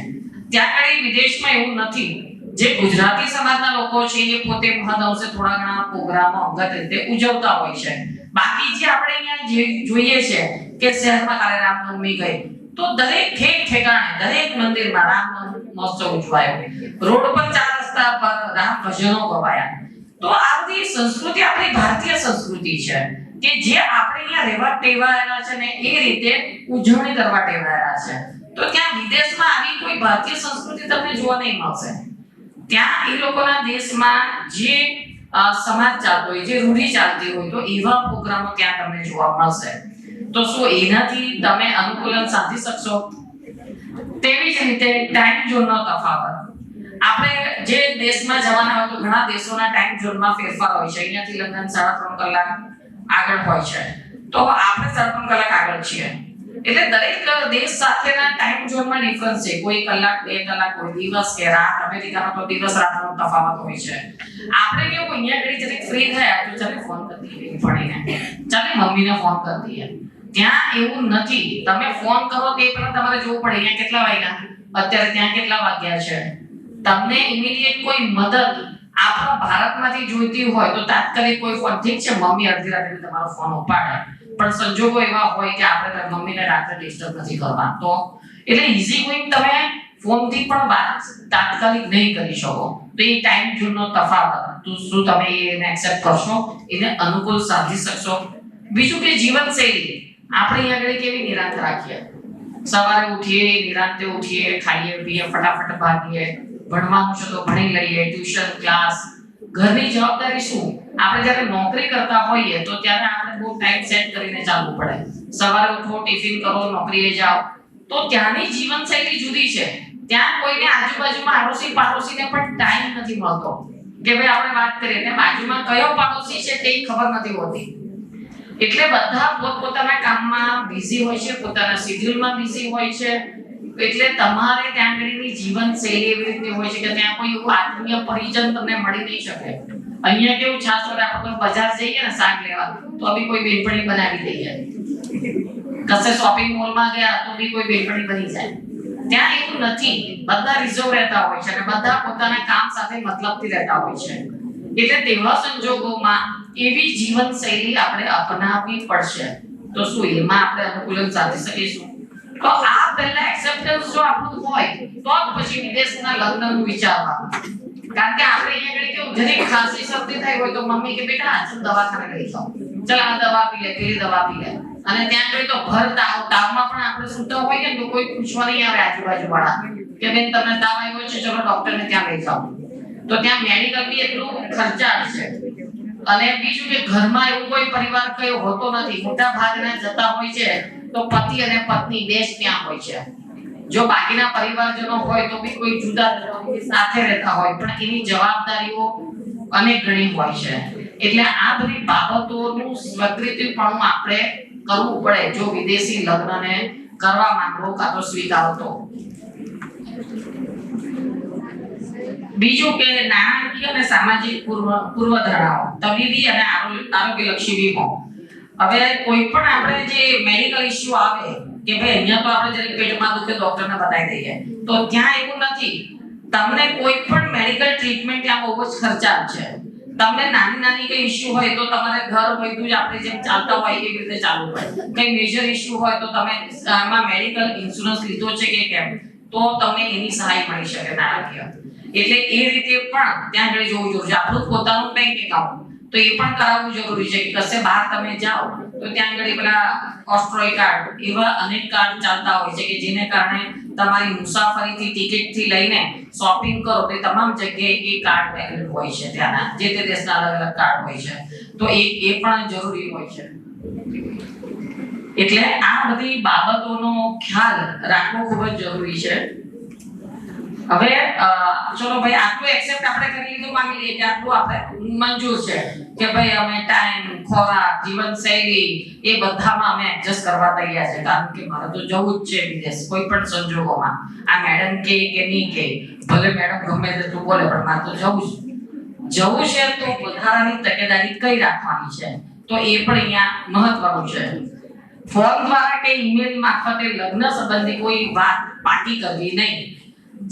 ત્યાં આગળ વિદેશમાં એવું નથી. જે ગુજરાતી સમાજના લોકો છે એ પોતે મહદઅંશે થોડા ઘણા પ્રોગ્રામો અંગત રીતે ઉજવતા હોય છે. બાકી જે આપણે અહીંયા જે જોઈએ છે કે શહેરમાં કાલે રામનવમી ગઈ તો દરેક ઠેકાણે દરેક મંદિરમાં રામ મહોત્સવ ઉજવાયો, રોડ પર ચાર રસ્તા પર રામ ભજનો ગવાયા. તો આ બધી સંસ્કૃતિ આપણી ભારતીય સંસ્કૃતિ છે કે જે આપણે અહીંયા રહેવા ટેવાયેલા છે ને એ રીતે ઉજવણી કરવા ટેવાયેલા છે. તો ત્યાં વિદેશમાં આવી કોઈ ભારતીય સંસ્કૃતિ તમને જોવા નહીં મળશે. ત્યાં એ લોકોના દેશમાં જે સમાજ ચાલતો હોય, જે રૂઢી ચાલતી હોય તો એવા પ્રોગ્રામો ત્યાં તમને જોવા મળશે. તો શું એનાથી તમે અનુકૂલન સાધી શકશો? તેવી જ રીતે ટાઈમ ઝોનનો તફાવત. આપણે જે દેશમાં જવાના હોય તો ઘણા દેશોના ટાઈમ ઝોનમાં ફેરફાર હોય છે. અહીંયાથી લંડન 3.5 કલાક આગળ હોય છે, તો આપણે 3.5 કલાક આગળ છીએ. એટલે દરેક દેશ સાથેના ટાઈમ ઝોનમાં ડિફરન્સ છે. કોઈ કલાક, 2 કલાક, કોઈ દિવસ કે રાત. અમેરિકામાં તો દિવસ રાતનો તફાવત હોય છે. આપણે કેવું અહીંયા ઘડી જરીક ફ્રી થયા તો ચાલે ફોન કરી દઈએ ભણીને, ચાલે મમ્મીને ફોન કરી દઈએ. ત્યાં એવું નથી. તમે ફોન કરો તે પહેલા તમારે જોવું પડે અહીંયા કેટલા વાગ્યા, અત્યારે ત્યાં કેટલા વાગ્યા છે. તમને ઇમિડિયેટ કોઈ મદદ આપણા ભારતમાંથી જોઈતી હોય તો તાત્કાલિક કોઈ ફોન, ઠીક છે મમ્મી અડધી રાતે તમારો ફોન ઉપાડે, પણ સંજોગો એવા હોય કે આપણે મમ્મીને રાત્રે ડિસ્ટર્બ નથી કરવા, તો એટલે ઈઝી ગોઈંગ તમે ફોનથી પણ વાત તાત્કાલિક નહીં કરી શકો. તો એ ટાઈમ ઝોનનો તફાવત, તો શું તમે એને એક્સેપ્ટ કરશો, એને અનુકૂળ સાધી શકશો? બીજું કે જીવનશૈલી આપણે અહીંયા આગળ કેવી નિરાંત રાખીએ. સવારે ઉઠીએ, નિરાંતે ઉઠીએ, ખાઈએ પીએ, ફટાફટ ભાગીએ, ભણવાનું છે તો ભણી લઈએ, ટ્યુશન ક્લાસ. ઘરની જવાબદારી શું? આપણે જ્યારે નોકરી કરતા હોઈએ તો ત્યારે આપણે બહુ ટાઈમ સેટ કરીને ચાલવું પડે. સવારે ઉઠો, ટિફિન કરો, નોકરીએ જાઓ. તો ત્યાંની જીવનશૈલી જુદી છે. ત્યાં કોઈને આજુબાજુમાં આડોશી પાડોશીને પણ ટાઈમ નથી મળતો કે ભાઈ આપણે વાત કરીએ ને બાજુમાં કયો પાડોશી છે તે ખબર નથી હોતી. એટલે બધા પોતપોતાના કામમાં બિઝી હોય છે, પોતાના શેડ્યુલમાં બિઝી હોય છે. એટલે તમારે ત્યાં આગળની જીવનશૈલી એવી રીતે હોય છે કે ત્યાં કોઈ એવું આત્મીય પરિજન તમને મળી નહીં શકે. અહીંયા કેવું છાસ વડે આપણે બજાર જઈએ ને શાક લેવા તો બી કોઈ બેનપણી બનાવી દઈએ, કશે શોપિંગ મોલમાં ગયા તો બી કોઈ બેનપણી બની જાય. ત્યાં એવું નથી. બધા રિઝર્વ રહેતા હોય છે અને બધા પોતાના કામ સાથે મતલબથી રહેતા હોય છે. એટલે તેવા સંજોગોમાં એવી જીવનશૈલી આપણે અપનાવવી પડશે. તો શું એમાં આપણે અનુકૂલન સાધી શકીશું? તો આ પહેલા એક્સેપ્ટન્સ જો આપણું હોય તો જ પછી વિદેશના લગ્નનું વિચારવાનું. કારણ કે આપણે અહીંયા આગળ કેવું જરીક ખાંસી શરદી થાય હોય તો મમ્મી કે બેટા આજ દવાખાને લઈ જાઓ, ચાલ આ દવા પી લે, પેલી દવા પી લે. અને ત્યાં આગળ તો ભર તાવમાં પણ આપણે સૂતા હોઈએ તો કોઈ પૂછવા નહીં આવે આજુબાજુ વાળા કે બેન તમને તાવ આવ્યો છે, ચલો ડોક્ટરને ત્યાં લઈ જાઓ. તો ત્યાં મેડિકલ બી એટલું ખર્ચાળ છે. અને બીજું કે ઘરમાં એવું કોઈ પરિવાર કયો હોતો નથી. મોટા ભાગના જતા હોય છે તો પતિ અને પત્ની બે જ ત્યાં હોય છે. જો બાકીના પરિવારજનો હોય તો બી કોઈ જુદા સાથે રહેતા હોય, પણ એની જવાબદારીઓ અનેક ઘણી હોય છે. એટલે આ બધી બાબતોનું સ્વીકૃતિપણું આપણે કરવું પડે જો વિદેશી લગ્નને કરવા માંગો કાં તો સ્વીકારો તો. બીજું કે નાણાકીય અને સામાજિક પૂર્વધારણાઓ, તબીબી અને આરોગ્યલક્ષી વીમો. હવે કોઈ પણ આપણે જે મેડિકલ ઇશ્યુ આવે કે ભાઈ અહીંયા તો આપણે જરીક પેટમાં દુખે ડોક્ટરને બતાવી દઈએ, તો ત્યાં એવું નથી. તમને કોઈ પણ મેડિકલ ટ્રીટમેન્ટ ત્યાં બહુ જ ખર્ચાળ છે. તમને નાની કઈ ઇશ્યુ હોય તો તમારે ઘર વૈદ્ય જ આપણે જેમ ચાલતા હોય એવી રીતે ચાલવું પડે. કઈ મેજર ઇશ્યુ હોય તો તમે આમાં મેડિકલ ઇન્સ્યોરન્સ લીધો છે કે કેમ, તો તમને એની સહાય મળી શકે નાણાકીય. એટલે એ રીતે પણ ત્યાં આગળ જોવું જોઈએ. આપણું પોતાનું બેંક એકાઉન્ટ, તો એ પણ કરાવવું જરૂરી છે કે કશે બહાર તમે જાઓ તો ત્યાં આગળ પેલા ઓસ્ટ્રોય કાર્ડ એવા અનેક કાર્ડ ચાલતા હોય છે કે જેને કારણે તમારી મુસાફરીથી ટિકિટથી લઈને શોપિંગ કરો તો તમામ જગ્યાએ એ કાર્ડ વેલિડ હોય છે, ત્યાંના જે તે દેશના અલગ અલગ કાર્ડ હોય છે, તો એ પણ જરૂરી હોય છે. એટલે આ બધી બાબતોનો ખ્યાલ રાખવો ખૂબ જ જરૂરી છે. હવે ચલો ભાઈ આટલું એક્સેપ્ટ આપણે કરી લીધું, માની લઈએ કે આટલું આપણે મંજૂર છે કે ભાઈ અમે ટાઈમ, ખોરાક, જીવનશૈલી એ બધામાં અમે એડજસ્ટ કરવા તૈયાર છે, કારણ કે મારે તો જવું જ છે વિદેશ કોઈ પણ સંજોગોમાં. આ મેડમ કે નહીં કે ભલે મેડમ ગમે તેટલું બોલે પણ મારે તો જવું છે. તો વધારાની તકેદારી કઈ રાખવાની છે તો એ પણ અહીંયા મહત્વનું છે. ફોન દ્વારા કે ઈમેલ મારફતે લગ્ન સંબંધી કોઈ વાત પાકી કરવી નહીં.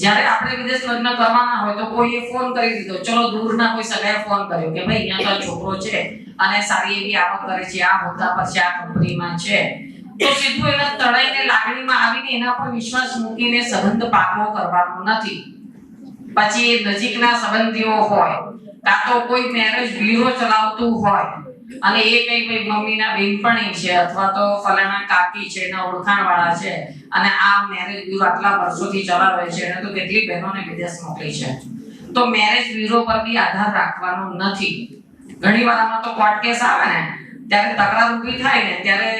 જ્યારે આપણે વિદેશ લગ્ન કરવાના હોય તો કોઈએ ફોન કરી દીધો, ચલો દૂરના કોઈ સગાએ ફોન કર્યો કે ભાઈ અહીંયા તો છોકરો છે અને સારી એવી આવક કરે છે, આ હોદ્દા પર છે, આ કંપનીમાં છે, તો સીધું એને તળાઈને લાગણીમાં આવીને એના પર વિશ્વાસ મૂકીને સંબંધ પાકો કરવાનો નથી. પછી એ નજીકના સંબંધીઓ હોય કાં તો કોઈ મેરેજ બ્યુરો ચલાવતું હોય અને એ કઈ ભાઈ મમ્મીના બેનપણી છે અથવા તો ફલાણા કાકી છે, એના ઓળખાણવાળા છે અને આ મેરેજ બ્યુરો આટલા વર્ષોથી ચલાવે છે, એને તો કેટલી બહેનોને વિદેશ મોકલી છે, તો મેરેજ બ્યુરો પર બી આધાર રાખવાનો નથી. ઘણી વાર આમાં તો કોર્ટ કેસ આવે ને ત્યારે તકરાર ઊભી થાય ને ત્યારે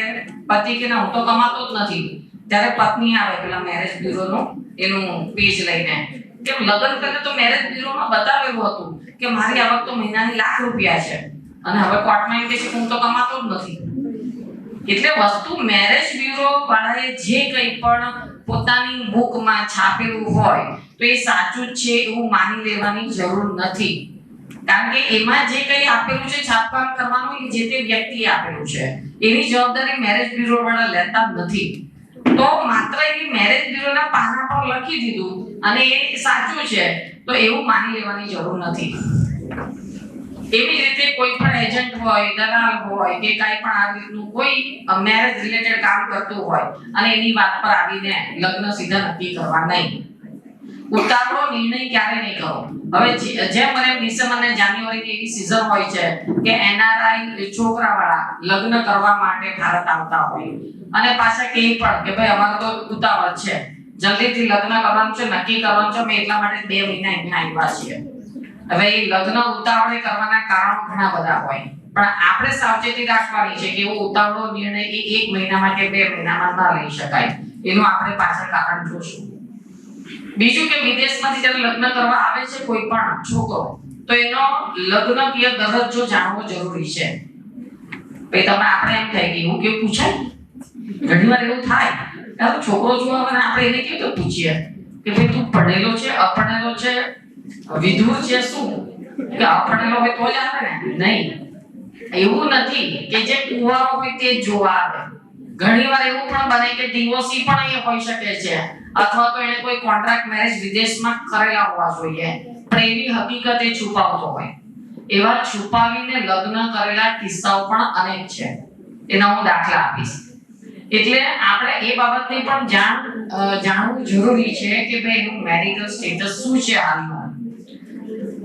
પતિ કે ના હું તો કમાતો જ નથી, ત્યારે પત્ની આવે પેલા મેરેજ બ્યુરોનું એનું પેજ લઈને કે લગ્ન કરીને તો મેરેજ બ્યુરોમાં બતાવેલું હતું કે મારી આવક તો મહિનાની ₹1,00,000 છે અને હવે કોર્ટમાં એમ કહે છે કે હું તો કમાતો જ નથી. એટલે વસ્તુ મેરેજ બ્યુરો વાળાએ જે કંઈ પણ પોતાની બુકમાં છાપેલું હોય તો એ સાચું જ છે એવું માની લેવાની જરૂર નથી, કારણ કે એમાં જે કંઈ આપેલું છે છાપકામ કરવાનું એ જે તે વ્યક્તિએ આપેલું છે, એની જવાબદારી મેરેજ બ્યુરો વાળા લેતા નથી. તો માત્ર એ મેરેજ બ્યુરોના પાના પર લખી દીધું અને એ સાચું છે તો એવું માની લેવાની જરૂર નથી. એવી જ રીતે કોઈ પણ એજન્ટ હોય, દલાલ હોય કે કાઈ પણ આ રીતનું કોઈ મેરેજ રિલેટેડ કામ કરતું હોય અને એની વાત પર આવીને લગ્ન સીધા નક્કી કરવા નહીં. ઉતાવળો નિર્ણય ક્યારે નહીં કરો. હવે જેમ મને ડિસેમ્બર અને જાન્યુઆરીની એવી સીઝન હોય છે કે એનઆરઆઈ છોકરાવાળા લગ્ન કરવા માટે ભારત આવતા હોય અને પાછા કહે પણ કે ભાઈ અમારે તો ઉતાવળ છે, જલ્દીથી લગ્ન કરવાનું છે, નક્કી કરવાનું છે, અમે એટલા માટે 2 મહિના અહીંયા આવ્યા છીએ. હવે એ લગ્ન ઉતાવળે કરવાના કારણો ઘણા બધા હોય, પણ આપણે સાવચેતી રાખવાની છે કે એવો ઉતાવળો નિર્ણય એ 1 મહિનામાં કે 2 મહિનામાં ના લઈ શકાય. એનું આપણે પાછળ કારણ જોશું. બીજું કે વિદેશમાંથી જ્યારે લગ્ન કરવા આવે છે કોઈ પણ છોકરો તો એનો લગ્નકીય દરજ્જો જાણવો જરૂરી છે. ભાઈ તમે આપણે એમ થાય કે એવું કેવું પૂછાય, ઘણીવાર એવું થાય કે છોકરો જોવા આવે આપણે એને કેવી રીતે પૂછીએ કે ભાઈ તું ભણેલો છે, અભણેલો છે, વિધુર છે, શું કે અભણેલો હોય તો જ આવે ને? નહીં, એવું નથી કે જે કુંવારો હોય તે જોવા આવે. ઘણીવાર એવું પણ બને કે ડિવોર્સી પણ એ હોઈ શકે છે અથવા તો એને કોઈ કોન્ટ્રાક્ટ મેરેજ વિદેશમાં કરેલા હોવા જોઈએ પણ એવી હકીકત એ છુપાવતો હોય. એવા છુપાવીને લગ્ન કરેલા કિસ્સાઓ પણ અનેક છે, એના હું દાખલા આપીશ. એટલે આપણે એ બાબતની પણ જાણવું જરૂરી છે કે ભાઈ એનું મેડિકલ સ્ટેટસ શું છે હાલમાં,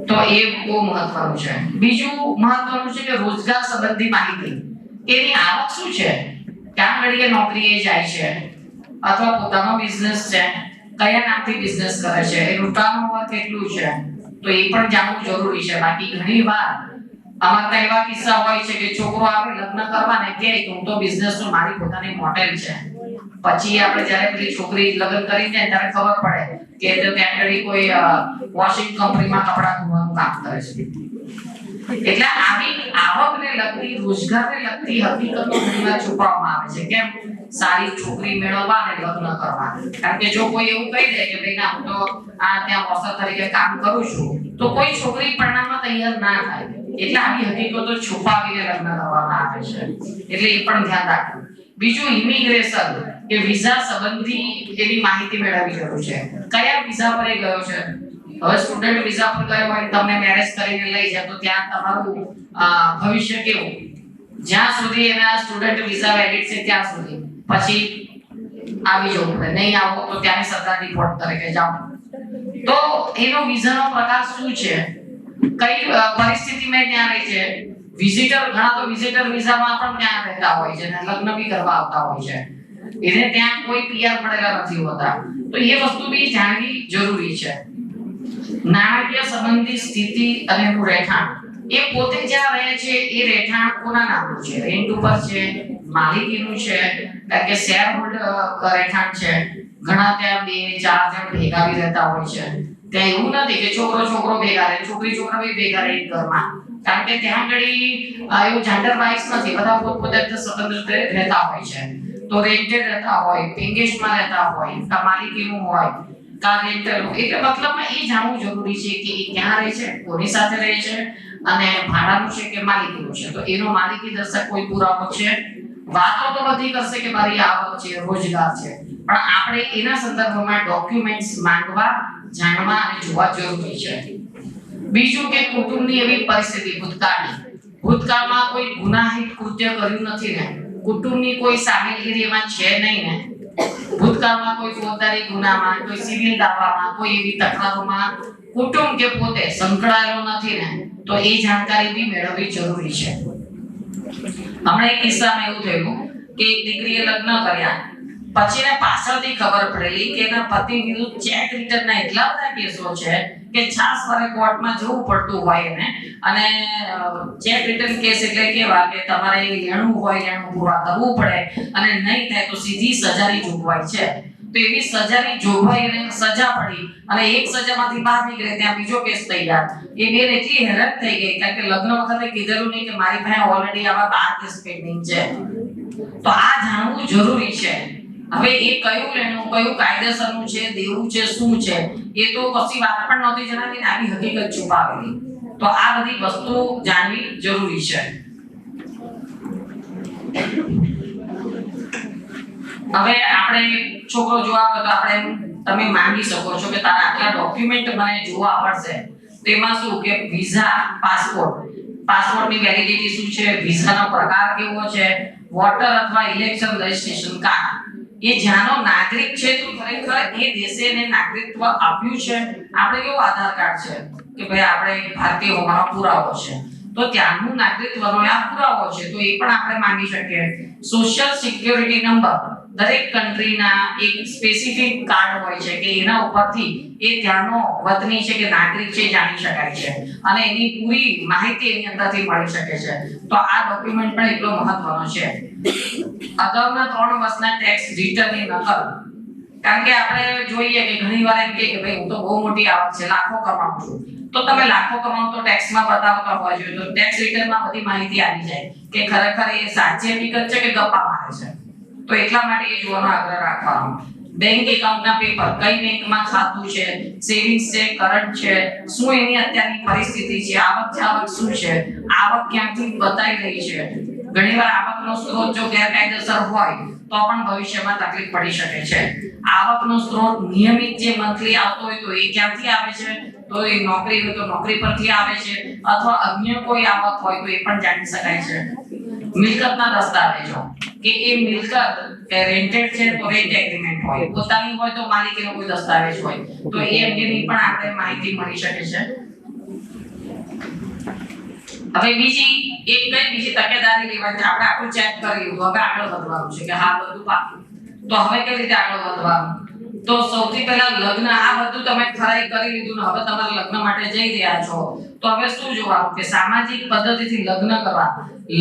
તો એ બહુ મહત્વનું છે. બીજું મહત્વનું છે કે રોજગાર સંબંધી માહિતી, એની આવક શું છે, ક્યાં ઘડીએ નોકરીએ જાય છે અથવા પોતાનો બિઝનેસ છે, કયા નામથી બિઝનેસ કરે છે, એનું ટર્નઓવર કેટલું છે, તો એ પણ જાણવું જરૂરી છે. બાકી ઘણીવાર અમારા ત્યાં એવા કિસ્સા હોય છે કે છોકરો આવે લગ્ન કરવાને કહે કે હું તો બિઝનેસનું મારી પોતાની મોડેલ છે, પછી આપણે જ્યારે પેલી છોકરી લગ્ન કરી જાય ત્યારે ખબર પડે કે ત્યાં આગળ કોઈ વોશિંગ કંપનીમાં કપડાં ધોવાનું કામ કરે છે. એટલે આવી આવકને લગતી, રોજગારને લગતી હકીકતો ઘણીવાર છુપાવવામાં આવે છે. કેમ? સારી છોકરી મેળવવા અને લગ્ન કરવા. કારણ કે જો કોઈ એવું કહી દે કે ભાઈ ના હું તો આ ત્યાં વોશર તરીકે કામ કરું છું તો કોઈ છોકરી પરણાવવા તૈયાર ના થાય. એટલે આવી હકીકતો છુપાવીને લગ્ન કરવામાં આવે છે, એટલે એ પણ ધ્યાન રાખવું. બીજું ઇમિગ્રેશન કે વિઝા સંબંધી એની માહિતી મેળવવી જરૂર છે. કયા વિઝા પર એ ગયો છે? હવે સ્ટુડન્ટ વિઝા પર ગયો હોય તમને મેરેજ કરીને લઈ જાય તો ત્યાં તમારું ભવિષ્ય કેવું? જ્યાં સુધી એના સ્ટુડન્ટ વિઝા વેલિડ છે ત્યાં સુધી, પછી આવી જવું પડે. નહીં આવો તો ત્યાંની સરકાર રિપોર્ટ તરીકે જાઓ. તો એનો વિઝાનો પ્રકાર શું છે, કઈ પરિસ્થિતિમાં ત્યાં રહે છે, વિઝિટર, ઘણા તો વિઝિટર વિઝામાં પણ ત્યાં રહેતા હોય છે અને લગ્ન બી કરવા આવતા હોય છે, એને ત્યાં કોઈ પીઆર મળેલા નથી હોતા. તો એ વસ્તુ બી જાણવી જરૂરી છે. નાણાકીય સંબંધી સ્થિતિ અને એનું રહેઠાણ, એ પોતે જ્યાં રહે છે એ રહેઠાણ કોના નામનું છે? રેન્ટ ઉપર છે, માલિકીનું છે, કારણ કે શેર હોલ્ડર રહેઠાણ છે. ઘણા ત્યાં 2-4 જણ ભેગા બી રહેતા હોય છે. ત્યાં એવું નથી કે છોકરો ભેગા રહે, છોકરા બી ભેગા રહે ઘરમાં, કારણ કે ત્યાં ઘડી એવું જેન્ડર વાઇઝ નથી, બધા પોતપોતે સ્વતંત્ર રીતે રહેતા હોય છે. તો રેન્ટેડ રહેતા હોય, પેંગેશમાં રહેતા હોય, કા માલિકીનું હોય, કા રેન્ટલ. એટલે મતલબમાં એ જાણવું જરૂરી છે કે એ ક્યાં રહે છે, કોની સાથે રહે છે, અને ભાડાનું છે કે માલિકીનું છે. તો એનો માલિકી દર્શક કોઈ પુરાવો છે? વાતો તો બધી કરશે કે મારી આવક છે, રોજગાર છે, પણ આપણે એના સંદર્ભમાં ડોક્યુમેન્ટ્સ માંગવા, જાણવા અને જોવા જરૂરી છે. બીજું કે કુટુંબની એવી પરિસ્થિતિ ભૂતકાળમાં કોઈ ગુનાહિત કૃત્ય કર્યું નથી ને, કુટુંબની કોઈ સામેલગીરી એમાં છે નહીં ને, ભૂતકાળમાં કોઈ ફોજદારી ગુનામાં, કોઈ સિવિલ દાવામાં, કોઈ એવી તકરારોમાં કુટુંબ કે પોતે સંકળાયેલો નથી ને, તો એ જાણકારી બી મેળવવી જરૂરી છે. હમણાં એક કિસ્સામાં એવું થયું કે એક દીકરીએ લગ્ન કર્યા, પછી એને પાછળથી ખબર પડેલી કે એના પતિ વિરુદ્ધ ચેક રિટર્નના એટલા બધા કેસો છે કે છાસવારે કોર્ટમાં જવું પડતું હોય એને. અને ચેક રિટર્ન કેસ એટલે કેવા કે તમારે લેણું હોય, લેણું પૂરા કરવું પડે, અને નહીં થાય તો સીધી સજાની જોગવાઈ છે. તો એવી સજાની જોગવાઈ એને સજા પડી, અને એક સજામાંથી બહાર નીકળે ત્યાં બીજો કેસ તૈયાર. એ બેન એટલી હેરાન થઈ ગઈ, કારણ કે લગ્ન વખતે કીધેલું નહીં કે મારી પાસે ઓલરેડી આવા 12 કેસ પેન્ડિંગ છે. તો આ જાણવું જરૂરી છે. હવે એ કયું લેણું, કયું કાયદેસરનું છે, દેવું છે, શું છે, એ તો કશી વાત પણ નહોતી જણાવી ને આવી હકીકત છુપાવેલી. તો આ બધી વસ્તુ જાણવી જરૂરી છે. હવે આપણે છોકરો જોવા હોય તો આપણે તમે માંગી શકો છો કે તારા આટલા ડોક્યુમેન્ટ મને જોવા પડશે. તેમાં શું કે વિઝા, પાસપોર્ટની વેલિડિટી શું છે, વિઝાનો પ્રકાર કેવો છે, વોટર અથવા ઇલેક્શન રજિસ્ટ્રેશન કાર્ડ, એ જ્યાંનો નાગરિક છે તો ખરેખર એ દેશે એને નાગરિકત્વ આપ્યું છે. આપણે કેવો આધાર કાર્ડ છે કે ભાઈ આપણે ભારતીય હોવાનો પુરાવો છે, તો ત્યાંનું નાગરિકત્વનો આ પુરાવો છે, તો એ પણ આપણે માંગી શકીએ. સોશિયલ સિક્યોરિટી નંબર, દરેક કન્ટ્રીના એક સ્પેસિફિક કાર્ડ હોય છે કે એના ઉપરથી એ ત્યાંનો વતની છે કે નાગરિક છે જાણી શકાય છે, અને એની પૂરી માહિતી એની અંદરથી મળી શકે છે. તો આ ડોક્યુમેન્ટ પણ એટલો મહત્વનો છે. અગાઉના 3 વર્ષના ટેક્સ રિટર્નની નકલ, કારણ કે આપણે જોઈએ કે ઘણીવાર એમ કે ભાઈ હું તો બહુ મોટી આવક છે, લાખો કમાઉં છું, તો તમે લાખો કમાઓ તો ટેક્સમાં બતાવતા હોવા જોઈએ. તો ટેક્સ રિટર્નમાં બધી માહિતી આવી જાય કે ખરેખર એ સાચી હકીકત છે કે ગપ્પા મારે છે. તો એટલા માટે એ જોવાનો આગ્રહ રાખવાનો. બેંક એકાઉન્ટના પેપર, કઈ બેંકમાં ખાતું છે, સેવિંગ્સ છે, કરંટ છે, શું એની અત્યારની પરિસ્થિતિ છે, આવક શું છે, આવક ક્યાંથી બતાવી રહી છે. ઘણીવાર આવકનો સ્ત્રોત જો ગેરકાયદેસર હોય તો પણ ભવિષ્યમાં તકલીફ પડી શકે છે. આવકનો સ્ત્રોત નિયમિત જે મંથલી આવતો હોય તો એ ક્યાંથી આવે છે, તો એ નોકરી હોય તો નોકરી પરથી આવે છે, અથવા અન્ય કોઈ આવક હોય તો એ પણ જાણી શકાય છે. મિલકતના દસ્તાવેજો, કે એ મિલકત રેન્ટેડ છે તો રેન્ટ એગ્રીમેન્ટ હોય, પોતાની હોય તો માલિકીનો કોઈ દસ્તાવેજ હોય, તો એ અંગેની પણ આપણે માહિતી મળી શકે છે. હવે બીજી તકેદારી લેવાની છે. આપણે આખું ચેક કરી લીધું, હવે આગળ વધવાનું છે કે હા બધું પાક્કું. તો હવે કેવી રીતે આગળ વધવાનું? તો સૌથી પહેલા લગ્ન, આ બધું તમે ખરાઈ કરી લીધું ને હવે તમારે લગ્ન માટે જઈ રહ્યા છો, તો હવે શું જોવાનું કે સામાજિક પદ્ધતિથી લગ્ન કરવા,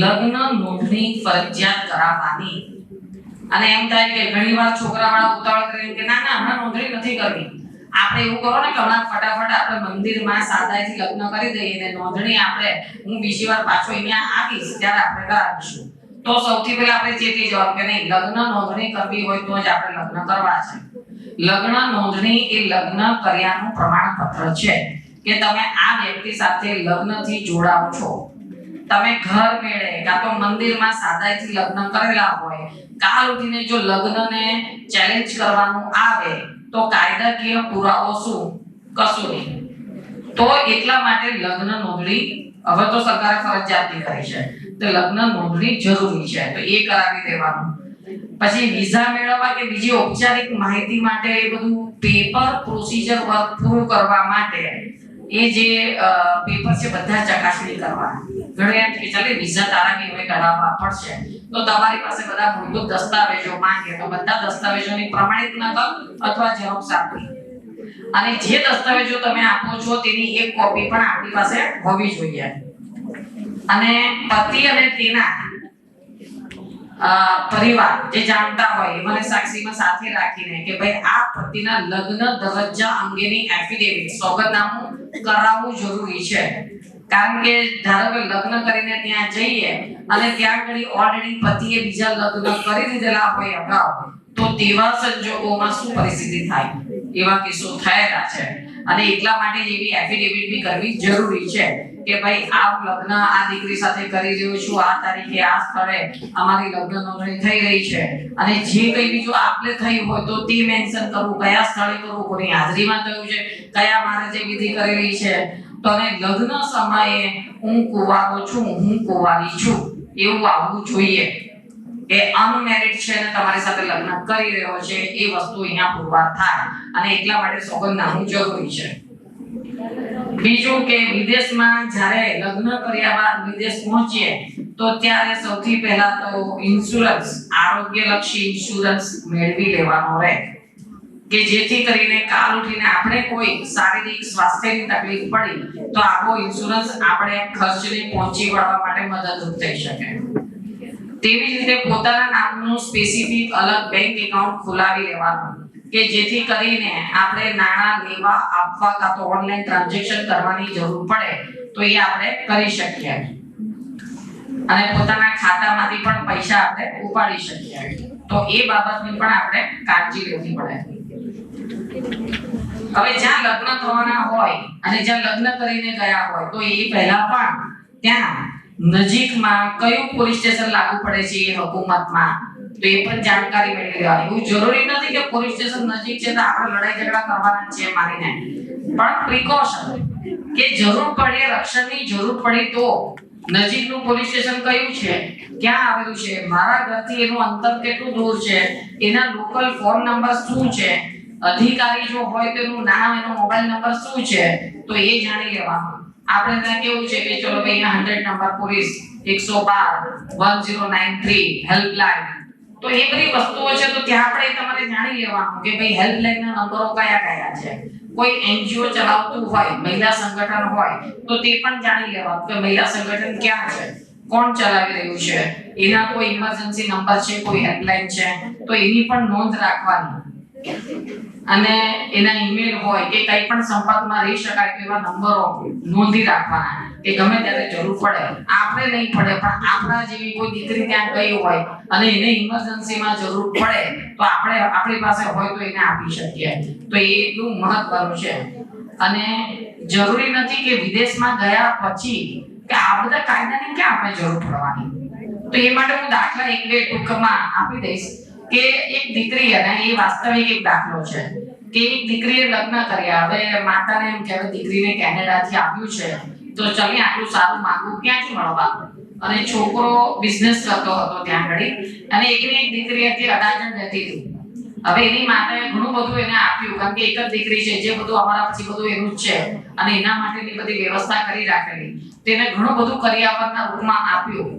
લગ્ન નોંધણી ફરજિયાત કરાવવાની. અને એમ થાય કે ઘણીવાર છોકરાવાળા ઉતાવળ કરીને કે ના હમણાં નોંધણી નથી કરવી. આપણે એવું કરો ને કે હમણાં ફટાફટ આપણે મંદિરમાં સાદાઈથી લગ્ન કરી દઈએ ને નોંધણી આપણે હું બીજી વાર પાછો અહીંયા આવીશ ત્યારે આપણે કરાવીશું. તો સૌથી પહેલા આપણે ચેતી જવાનું કે નહીં, લગ્ન નોંધણી કરવી હોય તો જ આપણે લગ્ન કરવા છે. લગ્ન નોંધણી એ લગ્ન કર્યાનું પ્રમાણપત્ર છે કે તમે આ વ્યક્તિ સાથે લગ્નથી જોડાઓ છો. તમે ઘર મેળે કાં તો મંદિરમાં સાદાઈથી લગ્ન કરેલા હોય, કાલ ઉઠીને જો લગ્નને ચેલેન્જ કરવાનું આવે તો કાયદાકીય પુરાવો શું? કશું નહીં. તો એટલા માટે લગ્ન નોંધણી હવે તો સરકારે ફરજિયાત કરી છે, તો લગ્ન નોંધણી જરૂરી છે, તો એ કરાવી દેવાનું. પછી વિઝા મેળવવા કે બીજી ઔપચારિક માહિતી માટે એ બધું પેપર પ્રોસીજર વર્ક પૂરું કરવા માટે એ જે પેપર છે બધા ચકાસણી કરવાના. ઘરે એમ કે ચાલે વિઝા તારા બી હવે કરાવવા પડશે, તો તમારી પાસે બધા મૂળભૂત દસ્તાવેજો માંગે તો બધા દસ્તાવેજોની પ્રમાણિત નકલ અથવા ઝેરોક્ષ આપવી, અને જે દસ્તાવેજો તમે આપો છો તેની એક કોપી પણ આપણી પાસે હોવી જોઈએ. અને પતિ અને તેના પરિવાર જે જાણતા હોય મને સાક્ષીમાં સાથે રાખીને કે ભાઈ આ પતિના લગ્ન દરજ્જા અંગેની એફિડેવિટ સોગંદનામું કરાવવું જરૂરી છે. કારણ કે ધારો કે લગ્ન કરીને ત્યાં જઈએ અને ત્યાં આગળ ઓલરેડી પતિએ બીજા લગ્ન કરી દીધેલા હોય અગાઉ, તો તેવા સંજોગોમાં શું પરિસ્થિતિ થાય, એવા કિસ્સો થયેલા છે. અને એટલા માટે એવી એફિડેવિટ બી કરવી જરૂરી છે કે ભાઈ આ લગ્ન આ દીકરી સાથે કરી રહ્યો છું, આ તારીખે આ સ્થળે અમારી લગ્ન નોંધણી થઈ રહી છે, અને જે કંઈ બીજું આપલે થયું હોય તો તે મેન્શન કરવું, કયા સ્થળે કરવું, કોની હાજરીમાં થયું છે, કયા મારે જે વિધિ કરેલી છે. તો અને લગ્ન સમયે હું કુંવારો છું, હું કુંવારી છું એવું આવવું જોઈએ કે અનમેરિડ છે અને તમારી સાથે લગ્ન કરી રહ્યો છે, એ વસ્તુ અહીંયા પુરવાર થાય. અને એટલા માટે સોગંદનામું જરૂરી છે. બીજું કે વિદેશમાં જ્યારે લગ્ન કર્યા બાદ વિદેશ પહોંચીએ તો ત્યારે સૌથી પહેલા તો ઇન્સ્યોરન્સ, આરોગ્યલક્ષી ઇન્સ્યોરન્સ મેળવી લેવાનો રહે કે જેથી કરીને કાલ ઉઠીને આપણે કોઈ શારીરિક સ્વાસ્થ્યની તકલીફ પડી તો આવો ઇન્સ્યોરન્સ આપણે ખર્ચને પહોંચી વળવા માટે મદદરૂપ થઈ શકે. તેવી જ રીતે પોતાના નામનું સ્પેસિફિક અલગ બેંક એકાઉન્ટ ખોલાવી લેવાનું કે જેથી કરીને આપણે નાણાં લેવા આપવા કાં તો ઓનલાઈન ટ્રાન્ઝેક્શન કરવાની જરૂર પડે તો એ આપણે કરી શકીએ, અને પોતાના ખાતામાંથી પણ પૈસા આપણે ઉપાડી શકીએ. તો એ બાબતની પણ આપણે કાળજી લેવી પડે. હવે જ્યાં લગ્ન થવાના હોય અને જ્યાં લગ્ન કરીને ગયા હોય તો એ પહેલા પણ ત્યાં નજીકમાં કયું પોલીસ સ્ટેશન લાગુ પડે છે એ હુકુમતમાં, તો એ પણ જાણકારી મેળવી લેવાની. એવું જરૂરી નથી કે પોલીસ સ્ટેશન નજીક છે તો આપણે લડાઈ ઝઘડા કરવાના છે મારીને, પણ પ્રિકોશન કે જરૂર પડે, રક્ષણની જરૂર પડી તો નજીકનું પોલીસ સ્ટેશન કયું છે, ક્યાં આવેલું છે, મારા ઘરથી એનું અંતર કેટલું દૂર છે, એના લોકલ ફોન નંબર શું છે, અધિકારી જો હોય તો એનું નામ, એનો મોબાઈલ નંબર શું છે, તો એ જાણી લેવાનું. આપણે ત્યાં કેવું છે કે ચલો ભાઈ અહીંયા 100 નંબર પોલીસ 112 1093 હેલ્પલાઇન, તો એ બધી વસ્તુઓ છે તો ત્યાં આપણે તમારે જાણી લેવાનું કે ભાઈ હેલ્પલાઇનના નંબરો કયા કયા છે. કોઈ એનજીઓ ચલાવતું હોય, મહિલા સંગઠન હોય તો તે પણ જાણી લેવાનું કે મહિલા સંગઠન ક્યાં છે, કોણ ચલાવી રહ્યું છે, એના કોઈ ઇમરજન્સી નંબર છે, કોઈ હેલ્પલાઇન છે તો એની પણ નોંધ રાખવાની. અને એના ઈમેલ હોય કે કંઈ પણ સંપર્કમાં રહી શકાય તેવા નંબરો નોંધી રાખવાના કે ગમે ત્યારે જરૂર પડે, આપણે નહીં પડે પણ આપણા જેવી કોઈ દીકરી ત્યાં ગઈ હોય અને એને ઇમરજન્સીમાં જરૂર પડે તો આપણે આપણી પાસે હોય તો એને આપી શકીએ. તો એ એટલું મહત્વનું છે. અને જરૂરી નથી કે વિદેશમાં ગયા પછી કે આ બધા કાયદાની ક્યાં આપણે જરૂર પડવાની. તો એ માટે હું દાખલા એક બે ટૂંકમાં આપી દઈશ કે એક દીકરી, અને એ વાસ્તવિક એક દાખલો છે કે એક દીકરીએ લગ્ન કર્યા. હવે માતાને એમ કહેવાય દીકરીને કેનેડાથી આવ્યું છે તો ચલી આટલું સારું માંગવું ક્યાંથી મળવા, અને છોકરો બિઝનેસ કરતો હતો ત્યાં ઘડી, અને એકની એક દીકરી હતી અડાજણ રહેતી હતી. હવે એની માતાએ ઘણું બધું એને આપ્યું કારણ કે એક જ દીકરી છે, જે બધું અમારા પછી બધું એનું જ છે અને એના માટેની બધી વ્યવસ્થા કરી રાખેલી. તેને ઘણું બધું કરિયાવરના રૂપમાં આપ્યું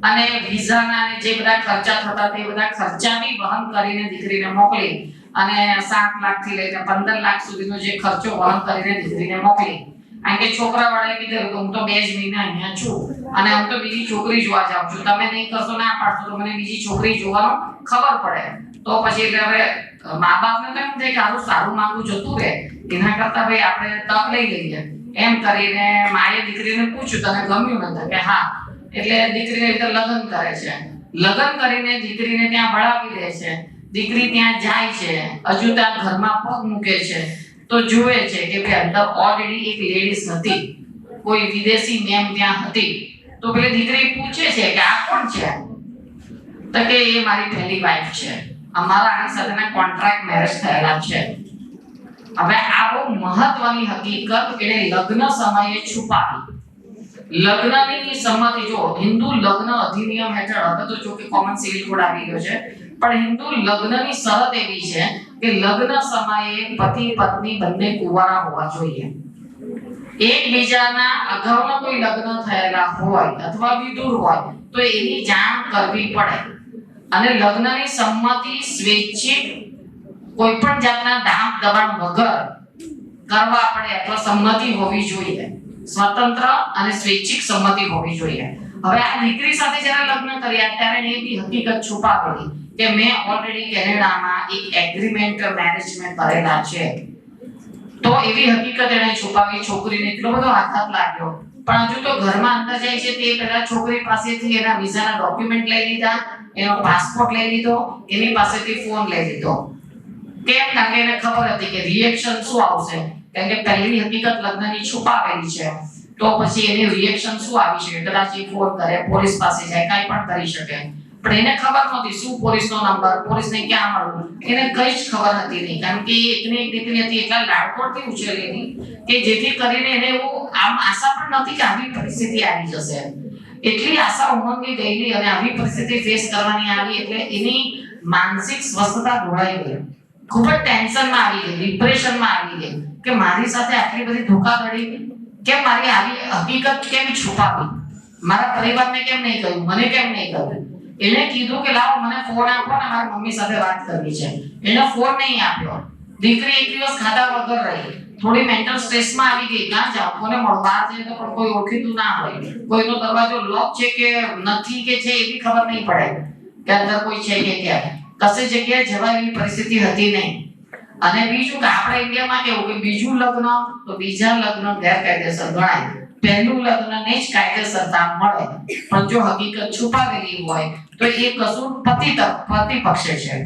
અને વિઝાના જે બધા ખર્ચા થતા તે બધા ખર્ચા બી વહન કરીને દીકરીને મોકલી, અને 7 લાખથી લઈને 15 લાખ સુધીનો જે ખર્ચો વહન કરીને દીકરીને મોકલી. કારણ કે છોકરાવાળાએ કીધું કે હું તો 2 જ મહિના અહીંયા છું અને હું તો બીજી છોકરી જોવા જાઉં છું, તમે નહીં કરશો, ના પાડશો તો મને બીજી છોકરી જોવાનો ખબર પડે. તો પછી એટલે હવે મા બાપને તો એમ થાય કે આનું સારું માંગવું જતું રહે, એના કરતા ભાઈ આપણે તક લઈ લઈએ. એમ કરીને માએ દીકરીને પૂછ્યું તને ગમ્યું નથી કે હા, એટલે દીકરીને રીતે લગ્ન કરે છે. લગ્ન કરીને દીકરીને ત્યાં ભણાવી દે છે. દીકરી ત્યાં જાય છે, હજુ ત્યાં ઘરમાં પગ મૂકે છે તો જુએ છે કે ભાઈ અંદર ઓલરેડી એક લેડીઝ હતી, કોઈ વિદેશી મેમ ત્યાં હતી. તો પેલી દીકરી પૂછે છે કે આ કોણ છે, તો કે એ મારી પહેલી વાઈફ છે, અમારા આની સાથેના કોન્ટ્રાક્ટ મેરેજ થયેલા છે. હવે આ બહુ મહત્વની હકીકત એને લગ્ન સમયે છુપાવી. લગ્નની સંમતિ, જો હિન્દુ લગ્ન અધિનિયમ હેઠળ, હવે તો જો કે કોમન સિવિલ કોડ આવી ગયો છે, પણ હિન્દુ લગ્નની શરત એવી છે કે લગ્ન સમયે પતિ પત્ની બંને કુંવારા હોવા જોઈએ. એકબીજાના અગાઉના કોઈ લગ્ન થયેલા હોય અથવા વિદુર હોય તો એની જાણ કરવી પડે અને લગ્નની સંમતિ સ્વૈચ્છિક કોઈ પણ જાતના દામ દબાણ વગર કરવા પડે અથવા સંમતિ હોવી જોઈએ, સ્વતંત્ર અને સ્વૈચ્છિક સંમતિ હોવી જોઈએ. હવે આ દીકરી સાથે જ્યારે લગ્ન કર્યા ત્યારે એને બી હકીકત છુપાવેલી કે મેં ઓલરેડી કેનેડામાં એક એગ્રીમેન્ટ મેરેજ મેં કરેલા છે. તો એવી હકીકત એને છુપાવી. છોકરીને એટલો બધો આઘાત લાગ્યો, પણ હજુ તો ઘરમાં અંદર જાય છે તે પહેલા છોકરી પાસેથી એના વિઝાના ડોક્યુમેન્ટ લઈ લીધા, એનો પાસપોર્ટ લઈ લીધો, એની પાસેથી ફોન લઈ લીધો. કેમ? કારણ કે એને ખબર હતી કે રિએક્શન શું આવશે, કારણ કે પહેલી હકીકત લગ્નની છુપાવેલી છે. તો પછી એની રિએક્શન શું આવી શકે? કદાચ એ ફોન કરે, પોલીસ પાસે જાય, કાંઈ પણ કરી શકે. પણ એને ખબર નહોતી શું પોલીસનો નંબર, પોલીસને ક્યાં મળવું, એને કઈ જ ખબર હતી નહીં. કારણ કે એકને એક દીકરી હતી, એટલા લાડકોડથી ઉછેરી હતી કે જેથી કરીને એને એવું આમ આશા પણ નહોતી કે આવી પરિસ્થિતિ આવી જશે. એટલી આશા ઉમંગી ગયેલી અને આવી પરિસ્થિતિ ફેસ કરવાની આવી એટલે એની માનસિક સ્વસ્થતા ઢોળાઈ ગઈ. ખૂબ જ ટેન્શનમાં આવી ગઈ, ડિપ્રેશનમાં આવી ગઈ કે મારી સાથે આટલી બધી ધોખાધડી કેમ, મારી આવી હકીકત કેમ છુપાવી, મારા પરિવારને કેમ નહીં કહ્યું, મને કેમ નહીં કહ્યું. એને કીધું કે લાવો મને ફોન આપો ને મારી મમ્મી સાથે વાત કરવી છે. એને ફોન નહીં આપ્યો. દીકરી એક દિવસ ખાધા વગર રહી, થોડી મેન્ટલ સ્ટ્રેસમાં આવી ગઈ. ક્યાં જાવ, કોને મળવા? બહાર જઈએ તો પણ કોઈ ઓળખીતું ના હોય, કોઈનો દરવાજો લોક છે કે નથી કે છે એવી ખબર નહીં પડે કે અંદર કોઈ છે કે કેમ. કશે જગ્યાએ જવા એવી પરિસ્થિતિ હતી નહીં. અને બીજું કે આપણે ઇન્ડિયામાં કેવું કે બીજું લગ્ન તો બીજા લગ્ન ગેરકાયદેસર ગણાય, પહેલું લગ્નને જ કાયદેસરતા મળે. પણ જો હકીકત છુપાવેલી હોય તો એ કસૂર પતિ પક્ષે છે.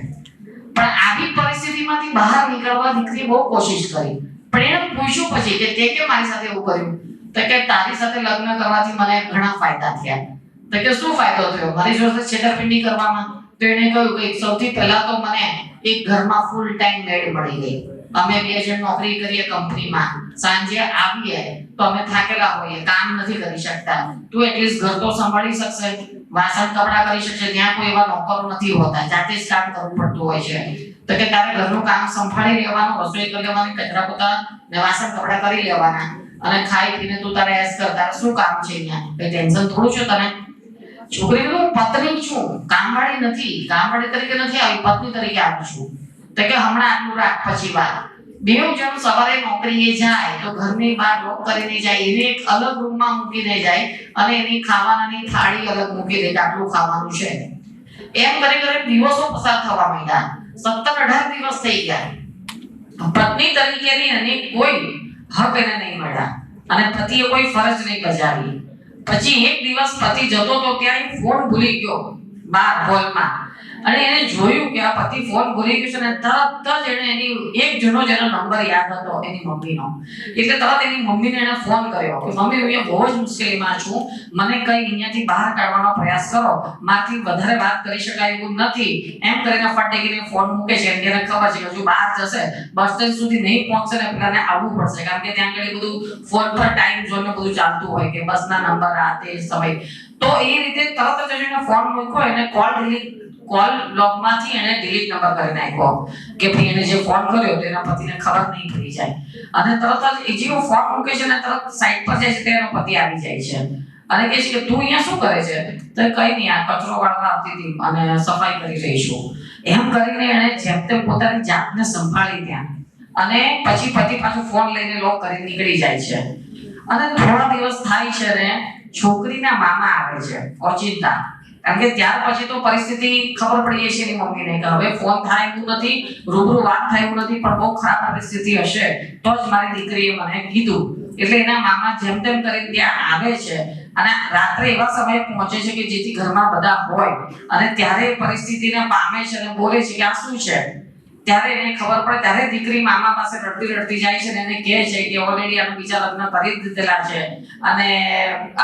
પણ આવી પરિસ્થિતિમાંથી બહાર નીકળવા દીકરીએ બહુ કોશિશ કરી, પણ એને પૂછ્યું પછી કે તે કેમ મારી સાથે એવું કર્યું? તો કે તારી સાથે લગ્ન કરવાથી મને ઘણા ફાયદા થયા. તો કે શું ફાયદો થયો? મારી જોડે છેતરપિંડી કરવામાં. તો એને કહ્યું કે સૌથી પહેલા તો મને એક ઘરમાં ફૂલ ટાઈમ મેડ મળી ગઈ. અમે બે જણ નોકરી કરીએ કંપનીમાં, સાંજે આવીએ તો અમે થાકેલા હોઈએ, કામ નથી કરી શકતા. તું એટલીસ્ટ ઘર તો સંભાળી શકશે, વાસણ કપડા કરી શકશે. ત્યાં કોઈ એવા નોકરો નથી હોતા, જાતે જ કામ કરવું પડતું હોય છે. તો કે તારે ઘરનું કામ સંભાળી લેવાનું, રસોઈ કરી લેવાની, કચરા પોતા ને વાસણ કપડા કરી લેવાના અને ખાઈ પીને તું તારે એસ કર. તારે શું કામ છે અહીંયા? કઈ ટેન્શન થોડું છે તને? છોકરી તો પત્ની છું, કામવાળી નથી, કામવાળી તરીકે નથી આવી, પત્ની તરીકે આવી છું. તો કે હમણાં આટલું રાખ, પછી વાત. બેઉ જણ સવારે નોકરીએ જાય તો ઘરની બહાર લોક કરીને જાય, એને એક અલગ રૂમમાં મૂકીને જાય અને એની ખાવાનાની થાળી અલગ મૂકી દે, આટલું ખાવાનું છે. એમ કરી કરી દિવસો પસાર થવા માંડ્યા. 17-18 દિવસ થઈ ગયા. પત્ની તરીકેની અને કોઈ હક એને નહીં મળ્યા અને પતિએ કોઈ ફરજ નહીં બજાવી. પછી એક દિવસ પતિ જતો તો ત્યાં ફોન ભૂલી ગયો બહાર હોલમાં, અને એને જોયું કે આ પતિ ફોન ભૂલી ગયો છે ને તરત જ એને એની એક જૂનો જેનો નંબર યાદ હતો એની મમ્મીનો, એટલે તરત એની મમ્મીને એને ફોન કર્યો કે મમ્મી હું અહીંયા બહુ જ મુશ્કેલીમાં છું, મને કઈ અહીંયાથી બહાર કાઢવાનો પ્રયાસ કરો, મારાથી વધારે વાત કરી શકાય એવું નથી. એમ કરીને ફટાકીને ફોન મૂકે છે. એને ખબર છે કે હજુ બહાર જશે, બસ સ્ટેન્ડ સુધી નહીં પહોંચશે ને પેલાને આવવું પડશે, કારણ કે ત્યાં આગળ બધું ફોન પર ટાઈમ ઝોન બધું ચાલતું હોય કે બસના નંબર આ તે સમય. તો એ રીતે તરત જ એને ફોન મૂક્યો, એને કોલ લોગમાંથી એને ડિલીટ નંબર કરી નાખ્યો કે ભાઈ એને જે ફોન કર્યો તો એના પતિને ખબર નહીં પડી જાય. અને તરત જ એ જેવો ફોન મૂકે છે ને તરત સાઈડ પર જાય છે તેનો પતિ આવી જાય છે અને કહે છે કે તું અહીંયા શું કરે છે? તો કઈ નહીં, આ કચરો વાળવા આવતી હતી અને સફાઈ કરી રહી છું. એમ કરીને એને જેમ તેમ પોતાની જાતને સંભાળી ત્યાં, અને પછી પતિ પાછું ફોન લઈને લોક કરીને નીકળી જાય છે. અને થોડા દિવસ થાય છે ને છોકરીના મામા આવે છે ઓચિંતા, કારણ કે ત્યાર પછી તો પરિસ્થિતિ ખબર પડી છે એની મમ્મીને કે હવે ફોન થાય એવું નથી, રૂબરૂ વાત થાય એવું નથી, પણ બહુ ખરાબ પરિસ્થિતિ હશે તો જ મારી દીકરીએ મને કીધું. એટલે એના મામા જેમ તેમ કરીને ત્યાં આવે છે અને રાત્રે એવા સમયે પહોંચે છે કે જેથી ઘરમાં બધા હોય, અને ત્યારે પરિસ્થિતિને પામે છે અને બોલે છે કે આ શું છે. ત્યારે એને ખબર પડે, ત્યારે દીકરી મામા પાસે રડતી રડતી જાય છે અને એને કહે છે કે ઓલરેડી આનું બીજા લગ્ન કરી દીધેલા છે અને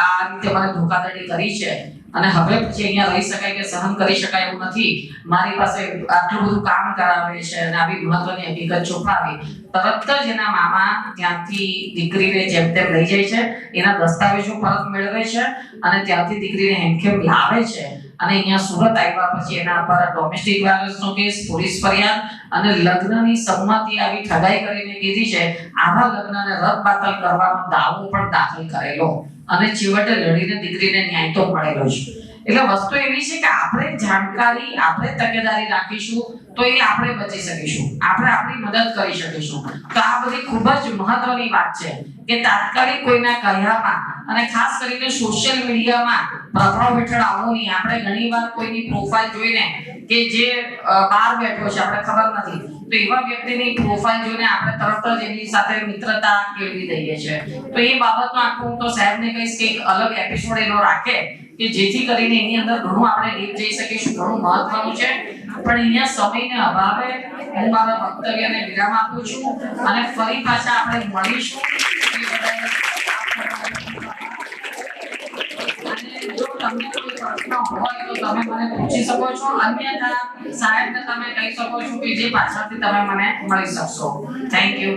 આ રીતે મને ધોકાધડી કરી છે અને હવે પછી અહીંયા રહી શકાય કે સહન કરી શકાય એવું નથી, મારી પાસે આટલું બધું કામ કરાવે છે અને આવી મહત્વની હકીકત છુપાવી, તરત જ એના મામા ત્યાંથી દીકરીને જેમ તેમ લઈ જાય છે, એના દસ્તાવેજો પરત મેળવે છે અને ત્યાંથી દીકરીને હેમખેમ લાવે છે અને અહીંયા સુરત આવ્યા પછી એના પર ડોમેસ્ટિક વાયલન્સનો કેસ, પોલીસ ફરિયાદ અને લગ્નની સંમતિ આવી ઠગાઈ કરીને કીધી છે, આવા લગ્નને રદ બાતલ કરવાનો દાવો પણ દાખલ કરેલો અને છેવટે લડીને દીકરીને ન્યાય તો મળેલો છે. એટલે વસ્તુ એવી છે કે આપણે જાણકારી, આપણે તકેદારી રાખીશું તો એ આપણે બચી શકીશું, આપણે આપણી મદદ કરી શકીશું. તો આ બધી ખૂબ જ મહત્વની વાત છે કે તાત્કાલિક કોઈના કહ્યામાં અને ખાસ કરીને સોશિયલ મીડિયામાં પ્રભાવ હેઠળ આવવું નહીં. આપણે ઘણીવાર કોઈની પ્રોફાઇલ જોઈને કે જે બહાર બેઠો છે આપણે ખબર નથી, તો એવા વ્યક્તિની પ્રોફાઇલ જોઈને આપણે તરત જ એની સાથે મિત્રતા કેળવી દઈએ છીએ. તો એ બાબતનો આખું હું તો સાહેબને કહીશ કે એક અલગ એપિસોડ એનો રાખે કે જેથી કરીને એની અંદર ઘણું આપણે ડીપ જઈ શકીશું, ઘણું મહત્વનું છે. પણ અહીંયા સમયને અભાવે હું મારા વક્તવ્યને વિરામ આપું છું અને ફરી પાછા આપણે મળીશું. જો તમને કોઈ પ્રશ્ન હોય તો તમે મને પૂછી શકો છો, અન્યથા સાહેબને તમે કહી શકો છો કે જે પાછળથી તમે મને મળી શકશો. Thank you.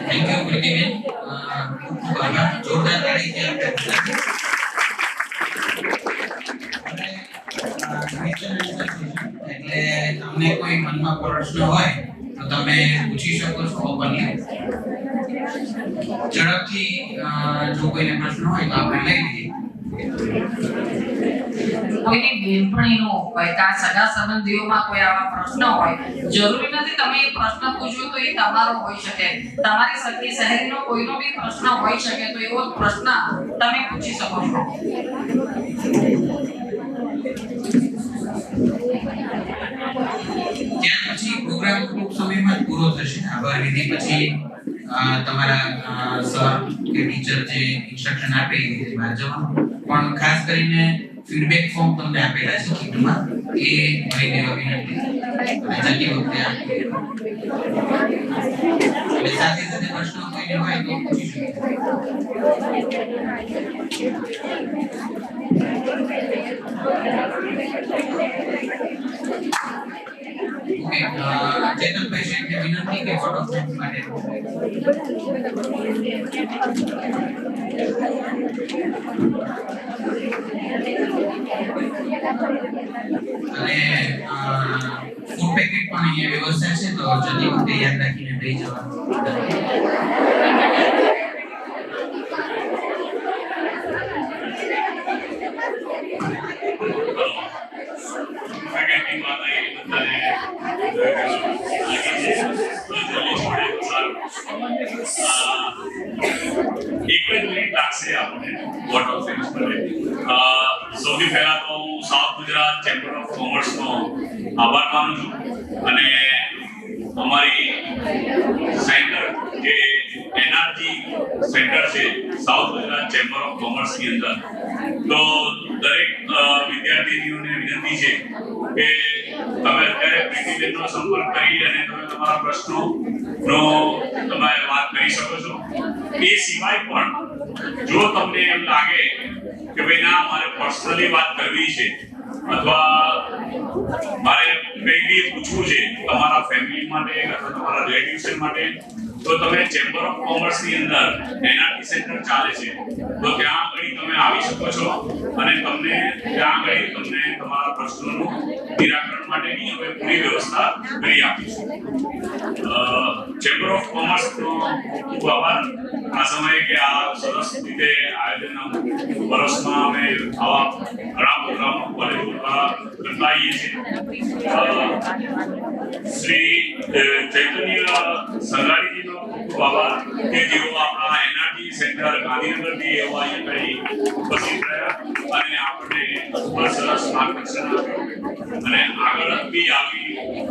Thank you Pritiben, ખૂબ આભાર. જોરદાર તાળીથી આપણે એટલે તમને કોઈ મનમાં પ્રશ્ન હોય તો તમે પૂછી શકો છો ઓપનલી. ઝડપથી જો કોઈને પ્રશ્ન હોય તો આપણે લઈ લઈએ. કોઈની બેનપણીનો હોય કે સગા સંબંધીઓમાં કોઈ આવા પ્રશ્ન હોય, જરૂરી નથી તમે એ પ્રશ્ન પૂછો તો એ તમારો હોઈ શકે, તમારી સગી સહેલીનો કોઈનો બી પ્રશ્ન હોઈ શકે, તો એવો પ્રશ્ન તમે પૂછી શકો છો. ત્યાર પછી પ્રોગ્રામ ટૂંક સમયમાં જ પૂરો થશે. આભાર વિધિ પછી તમારા સર કે ટીચર જે ઇન્સ્ટ્રક્શન આપે એ રીતે બહાર જવાનું. પણ ખાસ કરીને ફીડબેક ફોર્મ તમને આપેલા છે કીટમાં, એ ભરી દેવા વિનંતી. અને જતી વખતે આપી એટલે સાથે સાથે પ્રશ્નો કોઈને હોય તો પૂછી શકો. ઓકે, ચેતનભાઈ સાહેબને વિનંતી કે વોટ ઓફ થેન્ક્સ માટે. અને ફૂડ પેકેટ પણ અહીંયા વ્યવસ્થા છે, તો જતી વખતે યાદ રાખીને લઈ જવાનું. એક જ મિનિટ લાગશે આપણને વોટ ઓફ થેન્ક્સ માટે. સૌથી પહેલા તો હું સાઉથ ગુજરાત ચેમ્બર ઓફ કોમર્સનો આભાર માનું છું અને અમારી સેન્ટર જે એનઆરજી સેન્ટર છે સાઉથ ગુજરાત ચેમ્બર ઓફ કોમર્સની અંદર, તો દરેક વિદ્યાર્થીઓને વિનંતી છે કે તમે અત્યારે પ્રીતિબેનનો સંપર્ક કરી અને તમે તમારા પ્રશ્નોનો તમે વાત કરી શકો છો. એ સિવાય પણ જો તમને એમ લાગે કે ભાઈ ના મારે પર્સનલી વાત કરવી છે અથવા મારે કંઈ બી પૂછવું છે તમારા ફેમિલી માટે અથવા તમારા રિલેટિવ્સ માટે, તો તમે ચેમ્બર ઓફ કોમર્સની અંદર એનઆરટી સેન્ટર ચાલે છે, તો ત્યાં આગળ તમે આવી શકો છો અને તમને ત્યાં આગળ તમને તમારા પ્રશ્નોનું નિરાકરણ માટેની હવે પૂરી વ્યવસ્થા કરી આપીશું. ચેમ્બર ઓફ કોમર્સનો ખૂબ આભાર આ સમયે કે આ સરસ રીતે આયોજન વર્ષમાં અમે આવા ઘણા પ્રોગ્રામો કોલેજો દ્વારા કરતા આવીએ છીએ. શ્રી ચૈતન્ય સંઘાણીજીનો ખૂબ આભાર કે જેઓ આપણા એનઆરજી સેન્ટર ગાંધીનગરથી એવો અહીંયા કરી ઉપસ્થિત રહ્યા અને આપણે ખૂબ સરસ માર્ગદર્શન આપ્યું અને આગળ બી આવી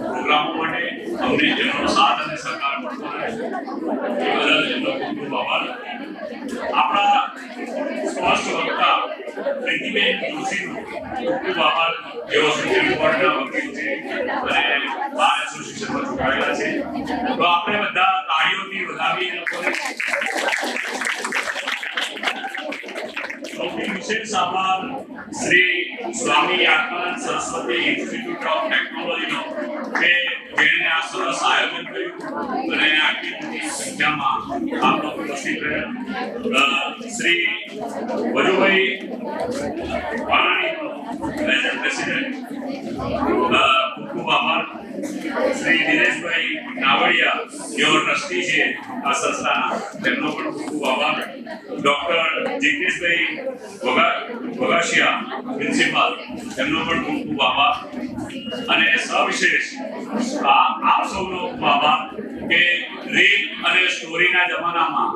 પ્રોગ્રામો માટે અમને જેમનો સાથ અને સહકાર મળતો રહે એ બદલ એમનો ખૂબ ખૂબ આભાર. આપણા સ્પષ્ટ વક્તા પ્રીતિબેન જોશીનો ખૂબ ખૂબ આભાર. જેઓ સુપ્રીમ કોર્ટના વકીલ છે અને બાર એસોસિએશનમાં જોડાયેલા છે. તો આપણે બધા તાળીઓથી વધાવીએ એ લોકોને. સૌથી વિશેષ આભાર શ્રી સ્વામી આત્માનંદ સરસ્વતી ઇન્સ્ટિટ્યૂટ ઓફ ટેકનોલોજીનો કે જેણે આ સરસ આયોજન કર્યું અને આટલી મોટી સંખ્યામાં આપ લોકો ઉપસ્થિત રહ્યા. શ્રી વજુભાઈ વાણાણીનો પ્રેઝન્ટ પ્રેસિડેન્ટ, ખૂબ ખૂબ આભાર. શ્રી દિનેશભાઈ નાવડિયા જેઓ ટ્રસ્ટી છે આ સંસ્થાના, તેમનો પણ ખૂબ ખૂબ આભાર. ડોક્ટર જિગ્નેશભાઈ વગાશિયા પ્રિન્સિપાલ, તેમનો પણ ખૂબ ખૂબ આભાર. અને સવિશેષ આપ સૌનો ખૂબ આભાર કે રીલ અને સ્ટોરીના જમાનામાં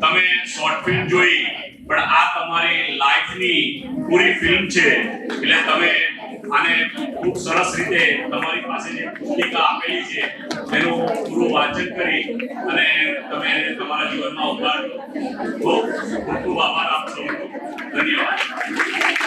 તમે શોર્ટ ફિલ્મ જોઈ, પણ આ તમારી લાઈફની પૂરી ફિલ્મ છે. એટલે તમે આને ખૂબ સરસ રીતે તમારી પાસે જે પુસ્તિકા આપેલી છે એનું પૂરું વાંચન કરી અને તમે એને તમારા જીવનમાં ઉતારજો. ખૂબ ખૂબ આભાર આપ સૌનો. ધન્યવાદ.